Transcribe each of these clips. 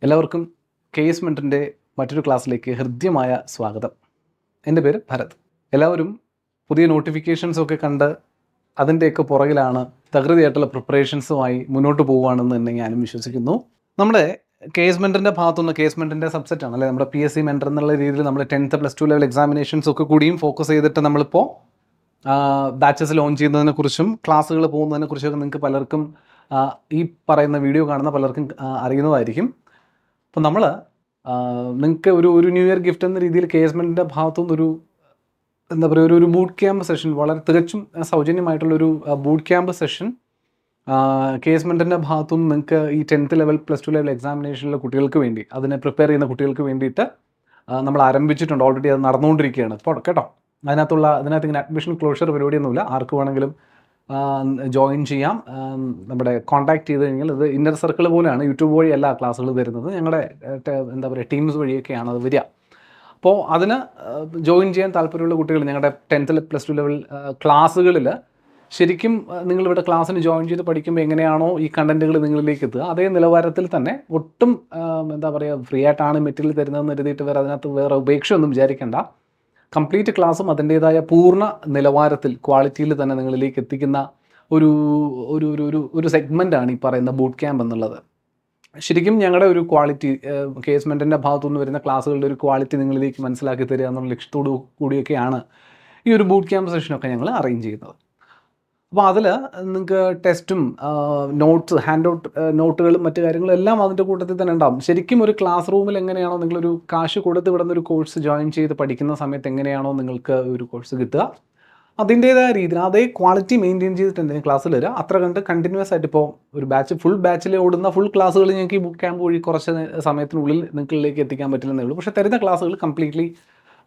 എല്ലാവർക്കും KS മെൻറ്ററിൻ്റെ മറ്റൊരു ക്ലാസ്സിലേക്ക് ഹൃദ്യമായ സ്വാഗതം. എൻ്റെ പേര് ഭരത്. എല്ലാവരും പുതിയ നോട്ടിഫിക്കേഷൻസൊക്കെ കണ്ട് അതിൻ്റെയൊക്കെ പുറകിലാണ് തകൃതിയായിട്ടുള്ള പ്രിപ്പറേഷൻസുമായി മുന്നോട്ട് പോകുകയാണെന്ന് തന്നെ ഞാനും വിശ്വസിക്കുന്നു. നമ്മുടെ KS മെൻറ്ററിൻ്റെ ഭാഗത്തുനിന്ന് KS മെൻറ്ററിൻ്റെ സബ്സെറ്റാണ് അല്ലേ, നമ്മുടെ PSC മെൻറ്റർ എന്നുള്ള രീതിയിൽ നമ്മൾ 10th +2 ലെവൽ എക്സാമിനേഷൻസ് ഒക്കെ കൂടിയും ഫോക്കസ് ചെയ്തിട്ട് നമ്മളിപ്പോൾ ബാച്ചസ് ലോഞ്ച് ചെയ്യുന്നതിനെക്കുറിച്ചും ക്ലാസ്സുകൾ പോകുന്നതിനെക്കുറിച്ചൊക്കെ നിങ്ങൾക്ക് പലർക്കും ഈ പറയുന്ന വീഡിയോ കാണുന്ന പലർക്കും അറിയുന്നതായിരിക്കും. അപ്പോൾ നമ്മൾ നിങ്ങൾക്ക് ഒരു ന്യൂ ഇയർ ഗിഫ്റ്റ് എന്ന രീതിയിൽ KS മെൻറ്ററിൻ്റെ ഭാഗത്തുനിന്നൊരു എന്താ പറയുക ഒരു ബൂട്ട് ക്യാമ്പ് സെഷൻ, വളരെ തികച്ചും സൗജന്യമായിട്ടുള്ളൊരു ബൂട്ട് ക്യാമ്പ് സെഷൻ KS മെൻറ്ററിൻ്റെ ഭാഗത്തുനിന്ന് നിങ്ങൾക്ക് ഈ 10th ലെവൽ +2 ലെവൽ എക്സാമിനേഷനിലെ കുട്ടികൾക്ക് വേണ്ടി, അതിനെ പ്രിപ്പയർ ചെയ്യുന്ന കുട്ടികൾക്ക് വേണ്ടിയിട്ട് നമ്മൾ ആരംഭിച്ചിട്ടുണ്ട്. ഓൾറെഡി അത് നടന്നുകൊണ്ടിരിക്കുകയാണ് ഇപ്പോൾ കേട്ടോ. അതിനകത്ത് ഇങ്ങനെ അഡ്മിഷൻ ക്ലോഷർ പരിപാടിയൊന്നുമില്ല. ആർക്ക് വേണമെങ്കിലും ജോയിൻ ചെയ്യാം. നമ്മുടെ കോൺടാക്ട് ചെയ്ത് കഴിഞ്ഞാൽ ഇത് ഇന്നർ സർക്കിൾ പോലെയാണ്. യൂട്യൂബ് വഴിയല്ല ക്ലാസ്സുകൾ തരുന്നത്, ഞങ്ങളുടെ എന്താ പറയുക ടീംസ് വഴിയൊക്കെയാണ് അത് വരിക. അപ്പോൾ അതിന് ജോയിൻ ചെയ്യാൻ താല്പര്യമുള്ള കുട്ടികൾ ഞങ്ങളുടെ 10th +2 ലെവൽ ക്ലാസ്സുകളിൽ ശരിക്കും നിങ്ങളിവിടെ ക്ലാസ്സിന് ജോയിൻ ചെയ്ത് പഠിക്കുമ്പോൾ എങ്ങനെയാണോ ഈ കണ്ടൻറ്റുകൾ നിങ്ങളിലേക്ക് എത്തുക, അതേ നിലവാരത്തിൽ തന്നെ ഒട്ടും എന്താ പറയുക ഫ്രീ ആയിട്ടാണ് മെറ്റീരിയൽ തരുന്നതെന്ന് കരുതിയിട്ട് അതിനകത്ത് വേറെ ഉപേക്ഷയൊന്നും വിചാരിക്കേണ്ട. കംപ്ലീറ്റ് ക്ലാസ്സും അതിൻ്റേതായ പൂർണ്ണ നിലവാരത്തിൽ ക്വാളിറ്റിയിൽ തന്നെ നിങ്ങളിലേക്ക് എത്തിക്കുന്ന ഒരു ഒരു ഒരു ഒരു സെഗ്മെൻറ്റാണ് ഈ പറയുന്ന ബൂട്ട് ക്യാമ്പ് എന്നുള്ളത്. ശരിക്കും ഞങ്ങളുടെ ഒരു ക്വാളിറ്റി, KS മെൻറ്ററിൻ്റെ ഭാഗത്തുനിന്ന് വരുന്ന ക്ലാസ്സുകളുടെ ഒരു ക്വാളിറ്റി നിങ്ങളിലേക്ക് മനസ്സിലാക്കി തരിക എന്നുള്ള ലക്ഷ്യത്തോടു കൂടിയൊക്കെയാണ് ഈ ഒരു ബൂട്ട് ക്യാമ്പ് സെഷനൊക്കെ ഞങ്ങൾ അറേഞ്ച് ചെയ്യുന്നത്. അപ്പോൾ അതിൽ നിങ്ങൾക്ക് ടെസ്റ്റും നോട്ട്സ്, ഹാൻഡ് ഔട്ട് നോട്ടുകളും മറ്റു കാര്യങ്ങളും എല്ലാം അതിൻ്റെ കൂട്ടത്തിൽ തന്നെ ഉണ്ടാകും. ശരിക്കും ഒരു ക്ലാസ് റൂമിൽ എങ്ങനെയാണോ നിങ്ങളൊരു കാശ് കൊടുത്ത് വിടുന്ന ഒരു കോഴ്സ് ജോയിൻ ചെയ്ത് പഠിക്കുന്ന സമയത്ത് എങ്ങനെയാണോ നിങ്ങൾക്ക് ഒരു കോഴ്സ് കിട്ടുക, അതിൻ്റേതായ രീതിയിൽ അതേ ക്വാളിറ്റി മെയിൻറ്റെയിൻ ചെയ്തിട്ടുണ്ടെങ്കിൽ ക്ലാസ്സിൽ വരിക. അത്ര കണ്ട് കണ്ടിന്യൂസ് ആയിട്ട് ഇപ്പോൾ ഒരു ഫുൾ ബാച്ചിൽ ഓടുന്ന ഫുൾ ക്ലാസ്സുകൾ ഞങ്ങൾക്ക് ഈ ബുക്ക് ക്യാമ്പ് വഴി കുറച്ച് സമയത്തിനുള്ളിൽ നിങ്ങളിലേക്ക് എത്തിക്കാൻ പറ്റില്ലെന്നേ ഉള്ളൂ. പക്ഷേ തരുന്ന ക്ലാസ്സുകൾ കംപ്ലീറ്റ്ലി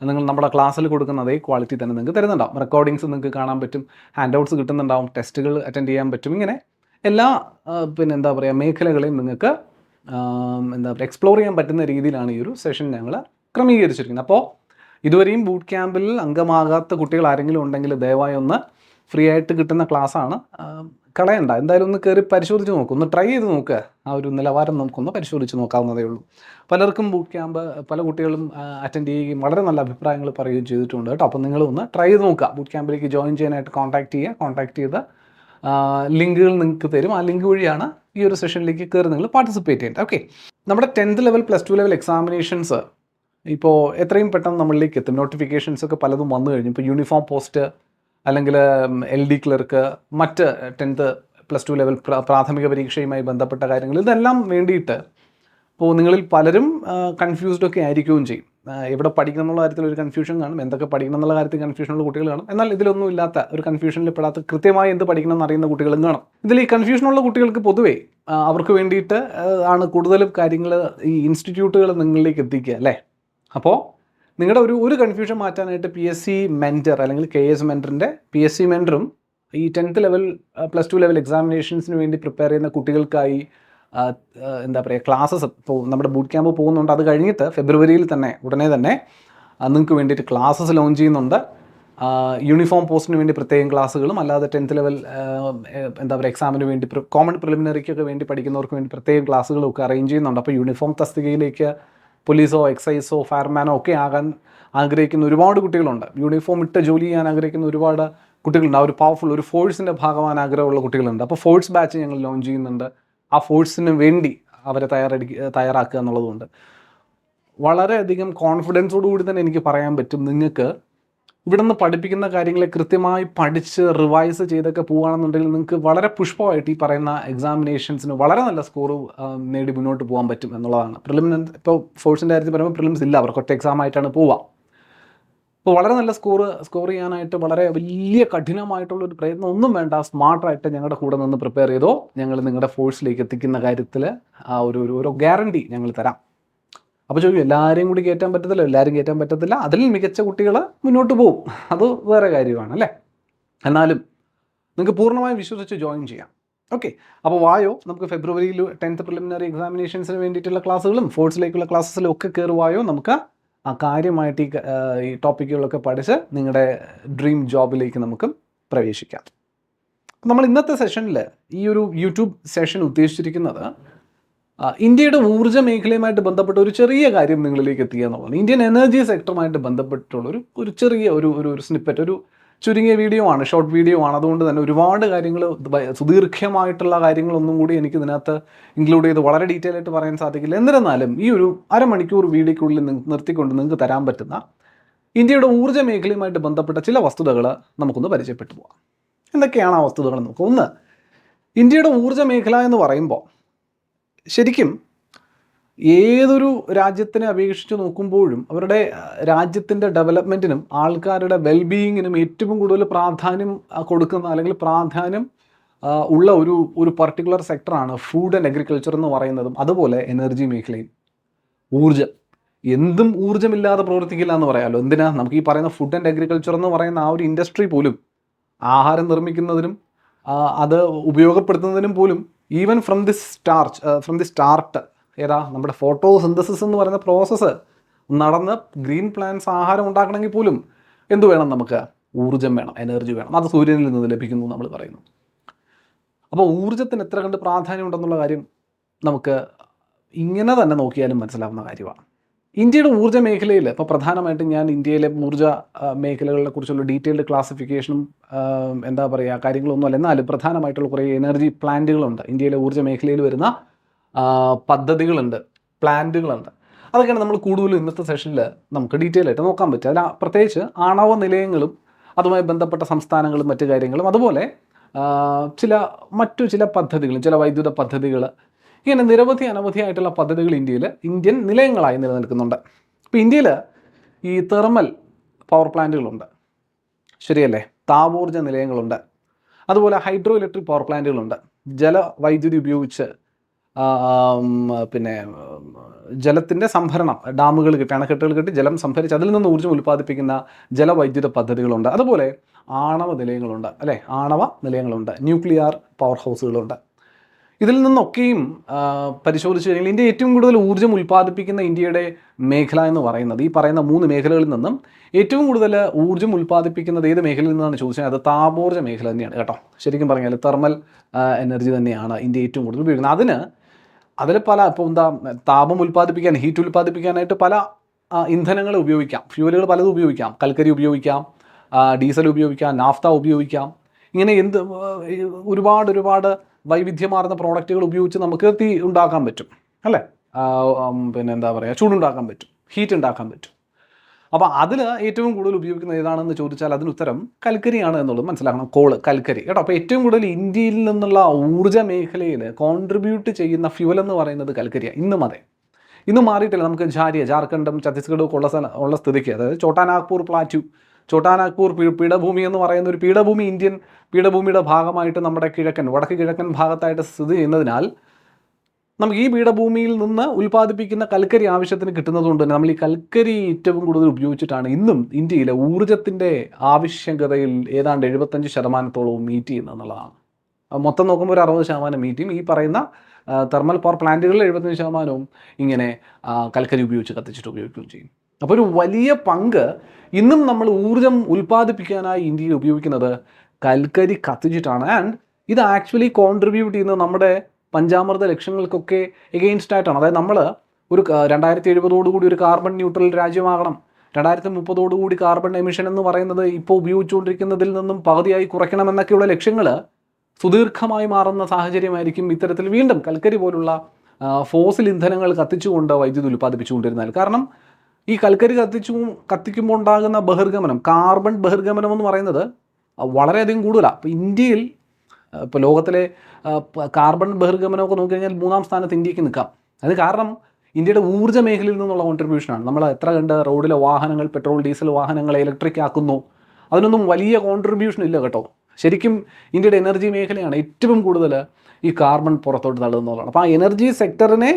നിങ്ങൾ നമ്മുടെ ക്ലാസ്സിൽ കൊടുക്കുന്ന അതേ ക്വാളിറ്റി തന്നെ നിങ്ങൾക്ക് തരുന്നുണ്ടാവും. റെക്കോർഡിങ്സ് നിങ്ങൾക്ക് കാണാൻ പറ്റും, ഹാൻഡ് ഔട്ട്സ് കിട്ടുന്നുണ്ടാവും, ടെസ്റ്റുകൾ അറ്റൻഡ് ചെയ്യാൻ പറ്റും. ഇങ്ങനെ എല്ലാ എന്താ പറയുക മേഖലകളെയും നിങ്ങൾക്ക് എന്താ പറയുക എക്സ്പ്ലോർ ചെയ്യാൻ പറ്റുന്ന രീതിയിലാണ് ഈ ഒരു സെഷൻ ഞങ്ങൾ ക്രമീകരിച്ചിരിക്കുന്നത്. അപ്പോൾ ഇതുവരെയും ബൂട്ട് ക്യാമ്പിൽ അംഗമാകാത്ത കുട്ടികൾ ആരെങ്കിലും ഉണ്ടെങ്കിൽ ദയവായി ഒന്ന് ഫ്രീ ആയിട്ട് കിട്ടുന്ന ക്ലാസ്സാണ്, കളയണ്ട. എന്തായാലും ഒന്ന് കയറി പരിശോധിച്ച് നോക്കും, ഒന്ന് ട്രൈ ചെയ്ത് നോക്കുക. ആ ഒരു നിലവാരം നമുക്കൊന്ന് പരിശോധിച്ച് നോക്കാവുന്നതേ ഉള്ളൂ. പലർക്കും ബൂട്ട് ക്യാമ്പ് പല കുട്ടികളും അറ്റൻഡ് ചെയ്യുകയും വളരെ നല്ല അഭിപ്രായങ്ങൾ പറയുകയും ചെയ്തിട്ടുണ്ട് കേട്ടോ. അപ്പോൾ നിങ്ങളൊന്ന് ട്രൈ ചെയ്ത് നോക്കുക. ബൂട്ട് ക്യാമ്പിലേക്ക് ജോയിൻ ചെയ്യാനായിട്ട് കോൺടാക്ട് ചെയ്ത് ലിങ്കുകൾ നിങ്ങൾക്ക് തരും. ആ ലിങ്ക് വഴിയാണ് ഈ ഒരു സെഷനിലേക്ക് കയറി നിങ്ങൾ പാർട്ടിസിപ്പേറ്റ് ചെയ്യേണ്ടത്. ഓക്കെ, നമ്മുടെ 10th ലെവൽ +2 ലെവൽ എക്സാമിനേഷൻസ് ഇപ്പോൾ എത്രയും പെട്ടെന്ന് നമ്മളിലേക്ക് എത്തും. നോട്ടിഫിക്കേഷൻസ് ഒക്കെ പലതും വന്നു കഴിഞ്ഞു. ഇപ്പോൾ യൂണിഫോം പോസ്റ്റ് അല്ലെങ്കിൽ LD ക്ലർക്ക്, മറ്റ് 10th +2 ലെവൽ പ്രാഥമിക പരീക്ഷയുമായി ബന്ധപ്പെട്ട കാര്യങ്ങൾ, ഇതെല്ലാം വേണ്ടിയിട്ട് ഇപ്പോൾ നിങ്ങളിൽ പലരും കൺഫ്യൂസ്ഡ് ഒക്കെ ആയിരിക്കുകയും ചെയ്യും. എവിടെ പഠിക്കണം എന്നുള്ള കാര്യത്തിൽ ഒരു കൺഫ്യൂഷൻ കാണും, എന്തൊക്കെ പഠിക്കണം എന്നുള്ള കാര്യത്തിൽ കൺഫ്യൂഷനുള്ള കുട്ടികൾ കാണും. എന്നാൽ ഇതിലൊന്നും ഇല്ലാത്ത, ഒരു കൺഫ്യൂഷനിൽ പെടാത്ത, കൃത്യമായി എന്ത് പഠിക്കണം എന്നറിയുന്ന കുട്ടികളും കാണും. ഇതിൽ ഈ കൺഫ്യൂഷനുള്ള കുട്ടികൾക്ക് പൊതുവേ അവർക്ക് വേണ്ടിയിട്ട് ആണ് കൂടുതലും കാര്യങ്ങൾ ഈ ഇൻസ്റ്റിറ്റ്യൂട്ടുകൾ നിങ്ങളിലേക്ക് എത്തിക്കുക അല്ലേ. അപ്പോൾ നിങ്ങളുടെ ഒരു കൺഫ്യൂഷൻ മാറ്റാനായിട്ട് PSC മെൻറ്റർ അല്ലെങ്കിൽ KS മെൻറ്ററിൻ്റെ PSC മെൻറ്ററും ഈ 10th ലെവൽ +2 ലെവൽ എക്സാമിനേഷൻസിന് വേണ്ടി പ്രിപ്പയർ ചെയ്യുന്ന കുട്ടികൾക്കായി എന്താ പറയുക ക്ലാസ്സസ് ഇപ്പോൾ നമ്മുടെ ബൂട്ട് ക്യാമ്പ് പോകുന്നുണ്ട്. അത് കഴിഞ്ഞിട്ട് ഫെബ്രുവരിയിൽ തന്നെ ഉടനെ തന്നെ നിങ്ങൾക്ക് വേണ്ടിയിട്ട് ക്ലാസ്സസ് ലോഞ്ച് ചെയ്യുന്നുണ്ട്. യൂണിഫോം പോസ്റ്റിന് വേണ്ടി പ്രത്യേകം ക്ലാസ്സുകളും, അല്ലാതെ 10th ലെവൽ എന്താ പറയുക എക്സാമിന് വേണ്ടി കോമൺ പ്രിലിമിനറിക്കൊക്കെ വേണ്ടി പഠിക്കുന്നവർക്ക് വേണ്ടി പ്രത്യേകം ക്ലാസ്സുകളും ഒക്കെ അറേഞ്ച് ചെയ്യുന്നുണ്ട്. അപ്പോൾ യൂണിഫോം തസ്തികയിലേക്ക് പോലീസോ എക്സൈസോ ഫയർമാനോ ഒക്കെ ആകാൻ ആഗ്രഹിക്കുന്ന ഒരുപാട് കുട്ടികളുണ്ട്. യൂണിഫോം ഇട്ട് ജോലി ചെയ്യാൻ ആഗ്രഹിക്കുന്ന ഒരുപാട് കുട്ടികളുണ്ട്. ആ ഒരു പവർഫുൾ ഒരു ഫോഴ്സിൻ്റെ ഭാഗമാകാൻ ആഗ്രഹമുള്ള കുട്ടികളുണ്ട്. അപ്പോൾ ഫോഴ്സ് ബാച്ച് ഞങ്ങൾ ലോഞ്ച് ചെയ്യുന്നുണ്ട്. ആ ഫോഴ്സിന് വേണ്ടി അവരെ തയ്യാറാക്കുക എന്നുള്ളതുകൊണ്ട് വളരെയധികം കോൺഫിഡൻസോടു കൂടി തന്നെ എനിക്ക് പറയാൻ പറ്റും, നിങ്ങൾക്ക് ഇവിടെ നിന്ന് പഠിപ്പിക്കുന്ന കാര്യങ്ങളെ കൃത്യമായി പഠിച്ച് റിവൈസ് ചെയ്തൊക്കെ പോവുകയാണെന്നുണ്ടെങ്കിൽ നിങ്ങൾക്ക് വളരെ പുഷ്പമായിട്ട് ഈ പറയുന്ന എക്സാമിനേഷൻസിന് വളരെ നല്ല സ്കോർ നേടി മുന്നോട്ട് പോകാൻ പറ്റും എന്നുള്ളതാണ്. പ്രിലിമിനറി ഇപ്പോൾ ഫോഴ്സിൻ്റെ കാര്യത്തിൽ പറയുമ്പോൾ പ്രിലിംസ് ഇല്ല, അവർക്ക് ഒറ്റ എക്സാം ആയിട്ടാണ് പോവുക. അപ്പോൾ വളരെ നല്ല സ്കോർ ചെയ്യാനായിട്ട് വളരെ വലിയ കഠിനമായിട്ടുള്ളൊരു പ്രയത്നം ഒന്നും വേണ്ട, സ്മാർട്ടായിട്ട് ഞങ്ങളുടെ കൂടെ നിന്ന് പ്രിപ്പയർ ചെയ്തോ, ഞങ്ങൾ നിങ്ങളുടെ ഫോഴ്സിലേക്ക് എത്തിക്കുന്ന കാര്യത്തിൽ ആ ഒരു ഗ്യാരണ്ടി ഞങ്ങൾ തരാം. അപ്പോൾ ചോദിക്കും എല്ലാവരെയും കൂടി കയറ്റാൻ പറ്റത്തില്ല, അതിൽ മികച്ച കുട്ടികൾ മുന്നോട്ട് പോകും, അത് വേറെ കാര്യമാണ് അല്ലേ. എന്നാലും നിങ്ങൾക്ക് പൂർണ്ണമായും വിശ്വസിച്ച് ജോയിൻ ചെയ്യാം. ഓക്കെ, അപ്പോൾ വായോ, നമുക്ക് ഫെബ്രുവരിയിൽ 10th പ്രിലിമിനറി എക്സാമിനേഷൻസിന് വേണ്ടിയിട്ടുള്ള ക്ലാസ്സുകളും ഫോഴ്സിലേക്കുള്ള ക്ലാസ്സസിലും ഒക്കെ കയറുവായോ, നമുക്ക് ആ കാര്യമായിട്ട് ഈ ടോപ്പിക്കുകളൊക്കെ പഠിച്ച് നിങ്ങളുടെ ഡ്രീം ജോബിലേക്ക് നമുക്ക് പ്രവേശിക്കാം. നമ്മൾ ഇന്നത്തെ സെഷനിൽ ഈ ഒരു യൂട്യൂബ് സെഷൻ ഉദ്ദേശിച്ചിരിക്കുന്നത് ഇന്ത്യയുടെ ഊർജ്ജ മേഖലയുമായിട്ട് ബന്ധപ്പെട്ട ഒരു ചെറിയ കാര്യം നിങ്ങളിലേക്ക് എത്തിക്കുക എന്നുള്ളതാണ്. ഇന്ത്യൻ എനർജി സെക്ടറുമായിട്ട് ബന്ധപ്പെട്ടുള്ള ഒരു ചെറിയ ഒരു സ്നിപ്പറ്റ്, ഒരു ചുരുങ്ങിയ വീഡിയോ ആണ്, ഷോർട്ട് വീഡിയോ ആണ്. അതുകൊണ്ട് തന്നെ ഒരുപാട് കാര്യങ്ങൾ, സുദീർഘമായിട്ടുള്ള കാര്യങ്ങളൊന്നും കൂടി എനിക്ക് ഇതിനകത്ത് ഇൻക്ലൂഡ് ചെയ്ത് വളരെ ഡീറ്റെയിൽ ആയിട്ട് പറയാൻ സാധിക്കില്ല. എന്നിരുന്നാലും ഈ ഒരു അരമണിക്കൂർ വീഡിയോയ്ക്കുള്ളിൽ നിർത്തിക്കൊണ്ട് നിങ്ങൾക്ക് തരാൻ പറ്റുന്ന ഇന്ത്യയുടെ ഊർജ്ജ മേഖലയുമായിട്ട് ബന്ധപ്പെട്ട ചില വസ്തുതകൾ നമുക്കൊന്ന് പരിചയപ്പെട്ടു പോകാം. എന്തൊക്കെയാണ് ആ വസ്തുതകൾ നോക്കുക. ഒന്ന്, ഇന്ത്യയുടെ ഊർജ്ജ മേഖല എന്ന് പറയുമ്പോൾ ശരിക്കും ഏതൊരു രാജ്യത്തിനെ അപേക്ഷിച്ച് നോക്കുമ്പോഴും അവരുടെ രാജ്യത്തിൻ്റെ ഡെവലപ്മെൻറ്റിനും ആൾക്കാരുടെ വെൽബീയിങ്ങിനും ഏറ്റവും കൂടുതൽ പ്രാധാന്യം കൊടുക്കുന്ന, അല്ലെങ്കിൽ പ്രാധാന്യം ഉള്ള ഒരു പർട്ടിക്കുലർ സെക്ടറാണ് ഫുഡ് ആൻഡ് അഗ്രികൾച്ചർ എന്ന് പറയുന്നതും അതുപോലെ എനർജി മേഖലയും. ഊർജ്ജം, എന്തും ഊർജ്ജമില്ലാതെ പ്രവർത്തിക്കില്ല എന്ന് പറയാമല്ലോ. എന്തിനാ, നമുക്ക് ഈ പറയുന്ന ഫുഡ് ആൻഡ് അഗ്രികൾച്ചർ എന്ന് പറയുന്ന ആ ഒരു ഇൻഡസ്ട്രി പോലും ആഹാരം നിർമ്മിക്കുന്നതിനും അത് ഉപയോഗപ്പെടുത്തുന്നതിനും പോലും ഈവൻ ഫ്രം ദി സ്റ്റാർട്ട് ഏതാ നമ്മുടെ ഫോട്ടോസിന്തസിസ് എന്ന് പറയുന്ന പ്രോസസ്സ് നടന്ന് ഗ്രീൻ പ്ലാന്റ്സ് ആഹാരം ഉണ്ടാക്കണമെങ്കിൽ പോലും എന്ത് വേണം, നമുക്ക് ഊർജ്ജം വേണം, എനർജി വേണം. അത് സൂര്യനിൽ നിന്ന് ലഭിക്കുന്നു നമ്മൾ പറയുന്നു. അപ്പോൾ ഊർജ്ജത്തിന് എത്ര കണ്ട് പ്രാധാന്യം ഉണ്ടെന്നുള്ള കാര്യം നമുക്ക് ഇങ്ങനെ തന്നെ നോക്കിയാലും മനസ്സിലാവുന്ന കാര്യമാണ്. ഇന്ത്യയുടെ ഊർജ്ജ മേഖലയിൽ ഇപ്പോൾ പ്രധാനമായിട്ടും ഞാൻ ഇന്ത്യയിലെ ഊർജ്ജ മേഖലകളെ കുറിച്ചുള്ള ഡീറ്റെയിൽഡ് ക്ലാസിഫിക്കേഷനും എന്താ പറയുക കാര്യങ്ങളൊന്നുമല്ല, എന്നാലും പ്രധാനമായിട്ടുള്ള കുറേ എനർജി പ്ലാന്റുകളുണ്ട്. ഇന്ത്യയിലെ ഊർജ്ജ മേഖലയിൽ വരുന്ന പദ്ധതികളുണ്ട്, പ്ലാന്റുകളുണ്ട്. അതൊക്കെയാണ് നമ്മൾ കൂടുതലും ഇന്നത്തെ സെഷനിൽ നമുക്ക് ഡീറ്റെയിൽ ആയിട്ട് നോക്കാൻ പറ്റുക. അതിൽ പ്രത്യേകിച്ച് ആണവ നിലയങ്ങളും അതുമായി ബന്ധപ്പെട്ട സംസ്ഥാനങ്ങളും മറ്റു കാര്യങ്ങളും, അതുപോലെ മറ്റു ചില പദ്ധതികളും, ചില വൈദ്യുത പദ്ധതികൾ, ഇങ്ങനെ നിരവധി അനവധിയായിട്ടുള്ള പദ്ധതികൾ ഇന്ത്യൻ നിലയങ്ങളായി നിലനിൽക്കുന്നുണ്ട്. ഇപ്പോൾ ഇന്ത്യയിൽ ഈ തെർമൽ പവർ പ്ലാന്റുകളുണ്ട്, ശരിയല്ലേ, താപോർജ്ജ നിലയങ്ങളുണ്ട്, അതുപോലെ ഹൈഡ്രോ ഇലക്ട്രിക് പവർ പ്ലാന്റുകളുണ്ട്. ജലവൈദ്യുതി ഉപയോഗിച്ച് പിന്നെ ജലത്തിൻ്റെ സംഭരണം, ഡാമുകൾ കെട്ടി, അണക്കെട്ടുകൾ കെട്ടി ജലം സംഭരിച്ച് അതിൽ നിന്ന് ഊർജ്ജം ഉൽപ്പാദിപ്പിക്കുന്ന ജലവൈദ്യുത പദ്ധതികളുണ്ട്. അതുപോലെ ആണവ നിലയങ്ങളുണ്ട്, അല്ലേ, ആണവ നിലയങ്ങളുണ്ട്, ന്യൂക്ലിയർ പവർ ഹൗസുകളുണ്ട്. ഇതിൽ നിന്നൊക്കെയും പരിശോധിച്ച് കഴിഞ്ഞാൽ ഇന്ത്യ ഏറ്റവും കൂടുതൽ ഊർജ്ജം ഉൽപ്പാദിപ്പിക്കുന്ന ഇന്ത്യയുടെ മേഖല എന്ന് പറയുന്നത് ഈ പറയുന്ന 3 മേഖലകളിൽ നിന്നും ഏറ്റവും കൂടുതൽ ഊർജ്ജം ഉൽപ്പാദിപ്പിക്കുന്നത് ഏത് മേഖലയിൽ നിന്നാണ് ചോദിച്ചാൽ അത് താപോർജ്ജ മേഖല തന്നെയാണ് കേട്ടോ. ശരിക്കും പറഞ്ഞാൽ തെർമൽ എനർജി തന്നെയാണ് ഇന്ത്യ ഏറ്റവും കൂടുതൽ ഉപയോഗിക്കുന്നത്. അതിൽ ഇപ്പോൾ താപം ഉൽപ്പാദിപ്പിക്കാൻ, ഹീറ്റ് ഉൽപ്പാദിപ്പിക്കാനായിട്ട് പല ഇന്ധനങ്ങൾ ഉപയോഗിക്കാം, ഫ്യൂവലുകൾ പലതും ഉപയോഗിക്കാം. കൽക്കരി ഉപയോഗിക്കാം, ഡീസൽ ഉപയോഗിക്കാം, നാഫ്ത ഉപയോഗിക്കാം. ഇങ്ങനെ ഒരുപാട് വൈവിധ്യമാർന്ന പ്രോഡക്റ്റുകൾ ഉപയോഗിച്ച് നമുക്ക് തീ ഉണ്ടാക്കാൻ പറ്റും, അല്ലേ, പിന്നെ എന്താ പറയുക, ചൂടുണ്ടാക്കാൻ പറ്റും, ഹീറ്റ് ഉണ്ടാക്കാൻ പറ്റും. അപ്പോൾ അതിൽ ഏറ്റവും കൂടുതൽ ഉപയോഗിക്കുന്നത് ഏതാണെന്ന് ചോദിച്ചാൽ അതിന് ഉത്തരം കൽക്കരിയാണ് എന്നുള്ളത് മനസ്സിലാക്കണം. കൽക്കരി കേട്ടോ. അപ്പോൾ ഏറ്റവും കൂടുതൽ ഇന്ത്യയിൽ നിന്നുള്ള ഊർജ്ജ മേഖലയിൽ കോൺട്രിബ്യൂട്ട് ചെയ്യുന്ന ഫ്യൂവൽ എന്ന് പറയുന്നത് കൽക്കരിയാണ്. ഇന്നും മാറിയിട്ടില്ല. നമുക്ക് ജാർഖണ്ഡും ഛത്തീസ്ഗഡും ഒക്കെ ഉള്ള സ്ഥിതിക്ക്, അതായത് ചോട്ടാനാഗ്പൂർ പീഠഭൂമി എന്ന് പറയുന്ന ഒരു പീഠഭൂമി, ഇന്ത്യൻ പീഠഭൂമിയുടെ ഭാഗമായിട്ട് നമ്മുടെ വടക്ക് കിഴക്കൻ ഭാഗത്തായിട്ട് സ്ഥിതി ചെയ്യുന്നതിനാൽ നമുക്ക് ഈ പീഠഭൂമിയിൽ നിന്ന് ഉൽപ്പാദിപ്പിക്കുന്ന കൽക്കരി ആവശ്യത്തിന് കിട്ടുന്നതുകൊണ്ട് തന്നെ നമ്മൾ ഈ കൽക്കരി ഏറ്റവും കൂടുതൽ ഉപയോഗിച്ചിട്ടാണ് ഇന്നും ഇന്ത്യയിലെ ഊർജ്ജത്തിൻ്റെ ആവശ്യകതയിൽ ഏതാണ്ട് 75% മീറ്റ് ചെയ്യുന്നത് എന്നുള്ളതാണ്. മൊത്തം നോക്കുമ്പോൾ ഒരു 60% മീറ്റ് ചെയ്യും. ഈ പറയുന്ന തെർമൽ പവർ പ്ലാന്റുകളിൽ 75% ഇങ്ങനെ കൽക്കരി ഉപയോഗിച്ച് കത്തിച്ചിട്ട് ഉപയോഗിക്കുകയും ചെയ്യും. അപ്പോൾ ഒരു വലിയ പങ്ക് ഇന്നും നമ്മൾ ഊർജ്ജം ഉൽപ്പാദിപ്പിക്കാനായി ഇന്ത്യയിൽ ഉപയോഗിക്കുന്നത് കൽക്കരി കത്തിച്ചിട്ടാണ്. ആൻഡ് ഇത് ആക്ച്വലി കോൺട്രിബ്യൂട്ട് ചെയ്യുന്നത് നമ്മുടെ പഞ്ചാമൃത ലക്ഷ്യങ്ങൾക്കൊക്കെ എഗെയിൻസ്റ്റ് ആയിട്ടാണ്. അതായത് നമ്മൾ ഒരു 2070 ഒരു കാർബൺ ന്യൂട്രൽ രാജ്യമാകണം, 2030 കാർബൺ എമിഷൻ എന്ന് പറയുന്നത് ഇപ്പോൾ ഉപയോഗിച്ചുകൊണ്ടിരിക്കുന്നതിൽ നിന്നും പകുതിയായി കുറയ്ക്കണമെന്നൊക്കെയുള്ള ലക്ഷ്യങ്ങൾ സുദീർഘമായി മാറുന്ന സാഹചര്യമായിരിക്കും ഇത്തരത്തിൽ വീണ്ടും കൽക്കരി പോലുള്ള ഫോസിൽ ഇന്ധനങ്ങൾ കത്തിച്ചുകൊണ്ട് വൈദ്യുതി ഉൽപ്പാദിപ്പിച്ചുകൊണ്ടിരുന്നാൽ. കാരണം ഈ കൽക്കരി കത്തിക്കുമ്പോൾ ഉണ്ടാകുന്ന ബഹിർഗമനം, കാർബൺ ബഹിർഗമനം എന്ന് പറയുന്നത് വളരെയധികം കൂടുതലാണ്. അപ്പോൾ ഇന്ത്യയിൽ ഇപ്പോൾ ലോകത്തിലെ കാർബൺ ബഹിർഗമനമൊക്കെ നോക്കിക്കഴിഞ്ഞാൽ 3-ാം സ്ഥാനത്ത് ഇന്ത്യക്ക് നിൽക്കാം. അത് കാരണം ഇന്ത്യയുടെ ഊർജ്ജ മേഖലയിൽ നിന്നുള്ള കോൺട്രിബ്യൂഷനാണ്. നമ്മൾ എത്ര കണ്ട് റോഡിലെ വാഹനങ്ങൾ, പെട്രോൾ ഡീസൽ വാഹനങ്ങളെ ഇലക്ട്രിക് ആക്കുന്നു, അതിനൊന്നും വലിയ കോൺട്രിബ്യൂഷൻ ഇല്ല കേട്ടോ. ശരിക്കും ഇന്ത്യയുടെ എനർജി മേഖലയാണ് ഏറ്റവും കൂടുതൽ ഈ കാർബൺ പുറത്തോട്ട് തള്ളുന്നതാണ്. അപ്പോൾ ആ എനർജി സെക്ടറിനെ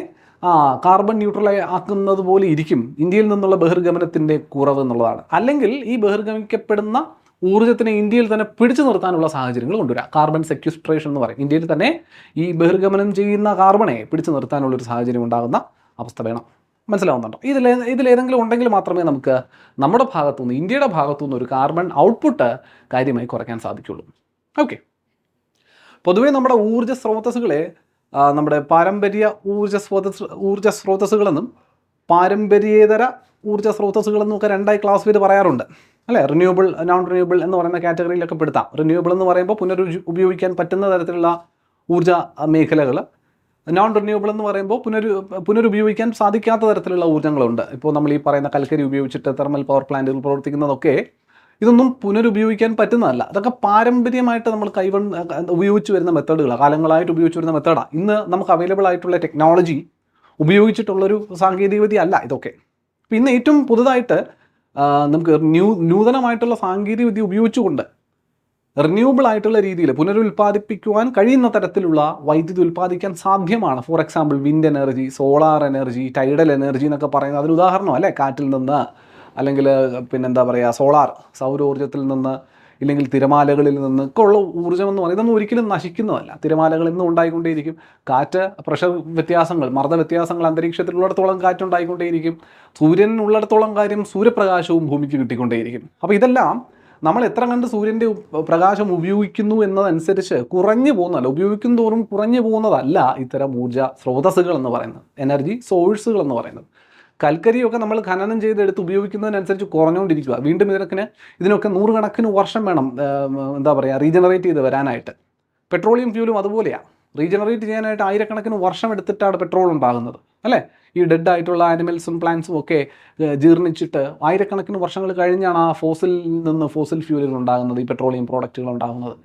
കാർബൺ ന്യൂട്രൽ ആക്കുന്നത് പോലെ ഇരിക്കും ഇന്ത്യയിൽ നിന്നുള്ള ബഹിർഗമനത്തിൻ്റെ കുറവ് എന്നുള്ളതാണ്. അല്ലെങ്കിൽ ഈ ബഹിർഗമിക്കപ്പെടുന്ന ഊർജ്ജത്തിനെ ഇന്ത്യയിൽ തന്നെ പിടിച്ചു നിർത്താനുള്ള സാഹചര്യങ്ങൾ കൊണ്ടുവരാം. കാർബൺ സെക്വിസ്ട്രേഷൻ എന്ന് പറയും. ഇന്ത്യയിൽ തന്നെ ഈ ബഹിർഗമനം ചെയ്യുന്ന കാർബണെ പിടിച്ചു നിർത്താനുള്ളൊരു സാഹചര്യം ഉണ്ടാകുന്ന അവസ്ഥ വേണം. മനസ്സിലാവുന്നുണ്ടോ? ഇതിലേതെങ്കിലും ഉണ്ടെങ്കിൽ മാത്രമേ നമുക്ക് നമ്മുടെ ഭാഗത്തുനിന്ന്, ഇന്ത്യയുടെ ഭാഗത്തുനിന്ന് ഒരു കാർബൺ ഔട്ട്പുട്ട് കാര്യമായി കുറയ്ക്കാൻ സാധിക്കുള്ളൂ. ഓക്കെ, പൊതുവേ നമ്മുടെ ഊർജ്ജ സ്രോതസ്സുകളെ നമ്മുടെ പാരമ്പര്യ ഊർജ്ജ സ്രോതസ്സുകളെന്നും പാരമ്പര്യേതര ഊർജ്ജ സ്രോതസ്സുകളെന്നും ഒക്കെ രണ്ടായി ക്ലാസ് ചെയ്ത് പറയാറുണ്ട് അല്ലേ. റിന്യൂവബിൾ, നോൺ റിന്യൂവബിൾ എന്ന് പറയുന്ന കാറ്റഗറിയിലൊക്കെ പെടുത്താം. റിന്യൂവബിൾ എന്ന് പറയുമ്പോൾ ഉപയോഗിക്കാൻ പറ്റുന്ന തരത്തിലുള്ള ഊർജ്ജ മേഖലകൾ. നോൺ റിന്യൂവബിൾ എന്ന് പറയുമ്പോൾ പുനരുപയോഗിക്കാൻ സാധിക്കാത്ത തരത്തിലുള്ള ഊർജ്ജങ്ങളുണ്ട്. ഇപ്പോൾ നമ്മൾ ഈ പറയുന്ന കൽക്കരി ഉപയോഗിച്ചിട്ട് തെർമൽ പവർ പ്ലാന്റുകൾ പ്രവർത്തിക്കുന്നതൊക്കെ ഇതൊന്നും പുനരുപയോഗിക്കാൻ പറ്റുന്നതല്ല. അതൊക്കെ പാരമ്പര്യമായിട്ട് നമ്മൾ ഉപയോഗിച്ച് വരുന്ന മെത്തേഡുകളാണ്, കാലങ്ങളായിട്ട് ഉപയോഗിച്ച് വരുന്ന മെത്തേഡാണ്. ഇന്ന് നമുക്ക് അവൈലബിൾ ആയിട്ടുള്ള ടെക്നോളജി ഉപയോഗിച്ചിട്ടുള്ളൊരു സാങ്കേതികവിദ്യ അല്ല ഇതൊക്കെ. പിന്നെ ഏറ്റവും പുതുതായിട്ട് നമുക്ക് നൂതനമായിട്ടുള്ള സാങ്കേതികവിദ്യ ഉപയോഗിച്ചുകൊണ്ട് റിന്യൂവബിൾ ആയിട്ടുള്ള രീതിയിൽ പുനരുൽപ്പാദിപ്പിക്കുവാൻ കഴിയുന്ന തരത്തിലുള്ള വൈദ്യുതി ഉൽപ്പാദിക്കാൻ സാധ്യമാണ്. For example wind energy, solar energy, tidal energy എന്നൊക്കെ പറയുന്നത് അതിന് ഉദാഹരണം അല്ലേ. കാറ്റിൽ നിന്ന്, അല്ലെങ്കിൽ പിന്നെന്താ പറയുക, സൗരോർജ്ജത്തിൽ നിന്ന്, ഇല്ലെങ്കിൽ തിരമാലകളിൽ നിന്നൊക്കെ ഉള്ള ഊർജ്ജം എന്ന് പറയുന്നത് ഒരിക്കലും നശിക്കുന്നതല്ല. തിരമാലകളിൽ നിന്നും ഉണ്ടായിക്കൊണ്ടേയിരിക്കും. കാറ്റ്, പ്രഷർ വ്യത്യാസങ്ങൾ, മർദ്ദ വ്യത്യാസങ്ങൾ അന്തരീക്ഷത്തിലുള്ളിടത്തോളം കാറ്റുണ്ടായിക്കൊണ്ടേയിരിക്കും. സൂര്യനുള്ളിടത്തോളം കാര്യം സൂര്യപ്രകാശവും ഭൂമിക്ക് കിട്ടിക്കൊണ്ടേയിരിക്കും. അപ്പോൾ ഇതെല്ലാം നമ്മൾ എത്ര കണ്ട് സൂര്യൻ്റെ പ്രകാശം ഉപയോഗിക്കുന്നു എന്നതനുസരിച്ച് കുറഞ്ഞു പോകുന്നതല്ല, ഉപയോഗിക്കും തോറും കുറഞ്ഞു പോകുന്നതല്ല ഇത്തരം ഊർജ്ജ സ്രോതസ്സുകൾ എന്ന് പറയുന്നത്, എനർജി സോഴ്സുകൾ എന്ന് പറയുന്നത്. കൽക്കരിയൊക്കെ നമ്മൾ ഖനനം ചെയ്തെടുത്ത് ഉപയോഗിക്കുന്നതിനനുസരിച്ച് കുറഞ്ഞുകൊണ്ടിരിക്കുക. വീണ്ടും ഇതിനൊക്കെ നൂറുകണക്കിന് വർഷം വേണം റീജനറേറ്റ് ചെയ്ത് വരാനായിട്ട്. പെട്രോളിയം ഫ്യൂലും അതുപോലെയാണ്. റീജനറേറ്റ് ചെയ്യാനായിട്ട് ആയിരക്കണക്കിന് വർഷം എടുത്തിട്ടാണ് പെട്രോൾ ഉണ്ടാകുന്നത് അല്ലേ. ഈ ഡെഡ് ആയിട്ടുള്ള ആനിമൽസും പ്ലാന്റ്സും ഒക്കെ ജീർണിച്ചിട്ട് ആയിരക്കണക്കിന് വർഷങ്ങൾ കഴിഞ്ഞാണ് ആ ഫോസിൽ ഫ്യൂലുകൾ ഉണ്ടാകുന്നത്, ഈ പെട്രോളിയം പ്രോഡക്റ്റുകൾ ഉണ്ടാകുന്നത്.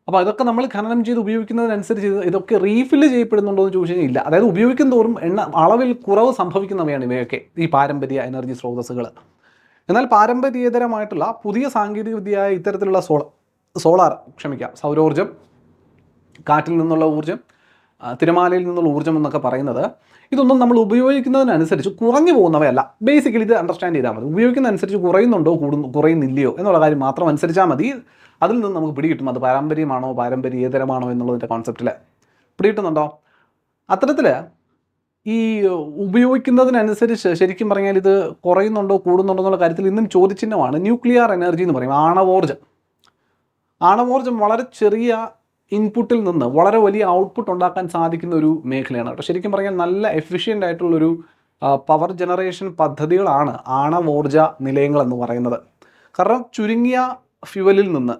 അപ്പോൾ ഇതൊക്കെ നമ്മൾ ഖനനം ചെയ്ത് ഉപയോഗിക്കുന്നതിനനുസരിച്ച് ഇതൊക്കെ റീഫില്ല് ചെയ്യപ്പെടുന്നുണ്ടോ എന്ന് ചോദിച്ചു കഴിഞ്ഞാൽ ഇല്ല. അതായത് ഉപയോഗിക്കും തോറും അളവിൽ കുറവ് സംഭവിക്കുന്നവയാണ് ഇവയൊക്കെ, ഈ പാരമ്പര്യ എനർജി സ്രോതസ്സുകൾ. എന്നാൽ പാരമ്പര്യേതരമായിട്ടുള്ള പുതിയ സാങ്കേതികവിദ്യയായ ഇത്തരത്തിലുള്ള സൗരോർജ്ജം, കാറ്റിൽ നിന്നുള്ള ഊർജ്ജം, തിരമാലയിൽ നിന്നുള്ള ഊർജ്ജം എന്നൊക്കെ പറയുന്നത് ഇതൊന്നും നമ്മൾ ഉപയോഗിക്കുന്നതിനനുസരിച്ച് കുറഞ്ഞു പോകുന്നവയല്ല. ബേസിക്കലി ഇത് അണ്ടർസ്റ്റാൻഡ് ചെയ്താൽ മതി. ഉപയോഗിക്കുന്നതനുസരിച്ച് കുറയുന്നുണ്ടോ കുറയുന്നില്ലയോ എന്നുള്ള കാര്യം മാത്രം അനുസരിച്ചാൽ മതി. അതിൽ നിന്ന് നമുക്ക് പിടികിട്ടും അത് പാരമ്പര്യമാണോ പാരമ്പര്യേതരമാണോ എന്നുള്ളതിൻ്റെ കോൺസെപ്റ്റിൽ പിടികിട്ടുന്നുണ്ടോ. അത്തരത്തിൽ ഈ ഉപയോഗിക്കുന്നതിനനുസരിച്ച് ശരിക്കും പറഞ്ഞാൽ ഇത് കുറയുന്നുണ്ടോ കൂടുന്നുണ്ടോ എന്നുള്ള കാര്യത്തിൽ ഇന്നും ചോദ്യചിഹ്നമാണ്. ന്യൂക്ലിയർ എനർജി എന്ന് പറയും, ആണവോർജ്ജം വളരെ ചെറിയ ഇൻപുട്ടിൽ നിന്ന് വളരെ വലിയ ഔട്ട്പുട്ട് ഉണ്ടാക്കാൻ സാധിക്കുന്ന ഒരു മേഖലയാണ് കേട്ടോ. ശരിക്കും പറഞ്ഞാൽ നല്ല എഫിഷ്യൻ്റ് ആയിട്ടുള്ളൊരു പവർ ജനറേഷൻ പദ്ധതികളാണ് ആണവോർജ്ജ നിലയങ്ങൾ എന്ന് പറയുന്നത്. കാരണം ചുരുങ്ങിയ ഫ്യൂവലിൽ നിന്ന്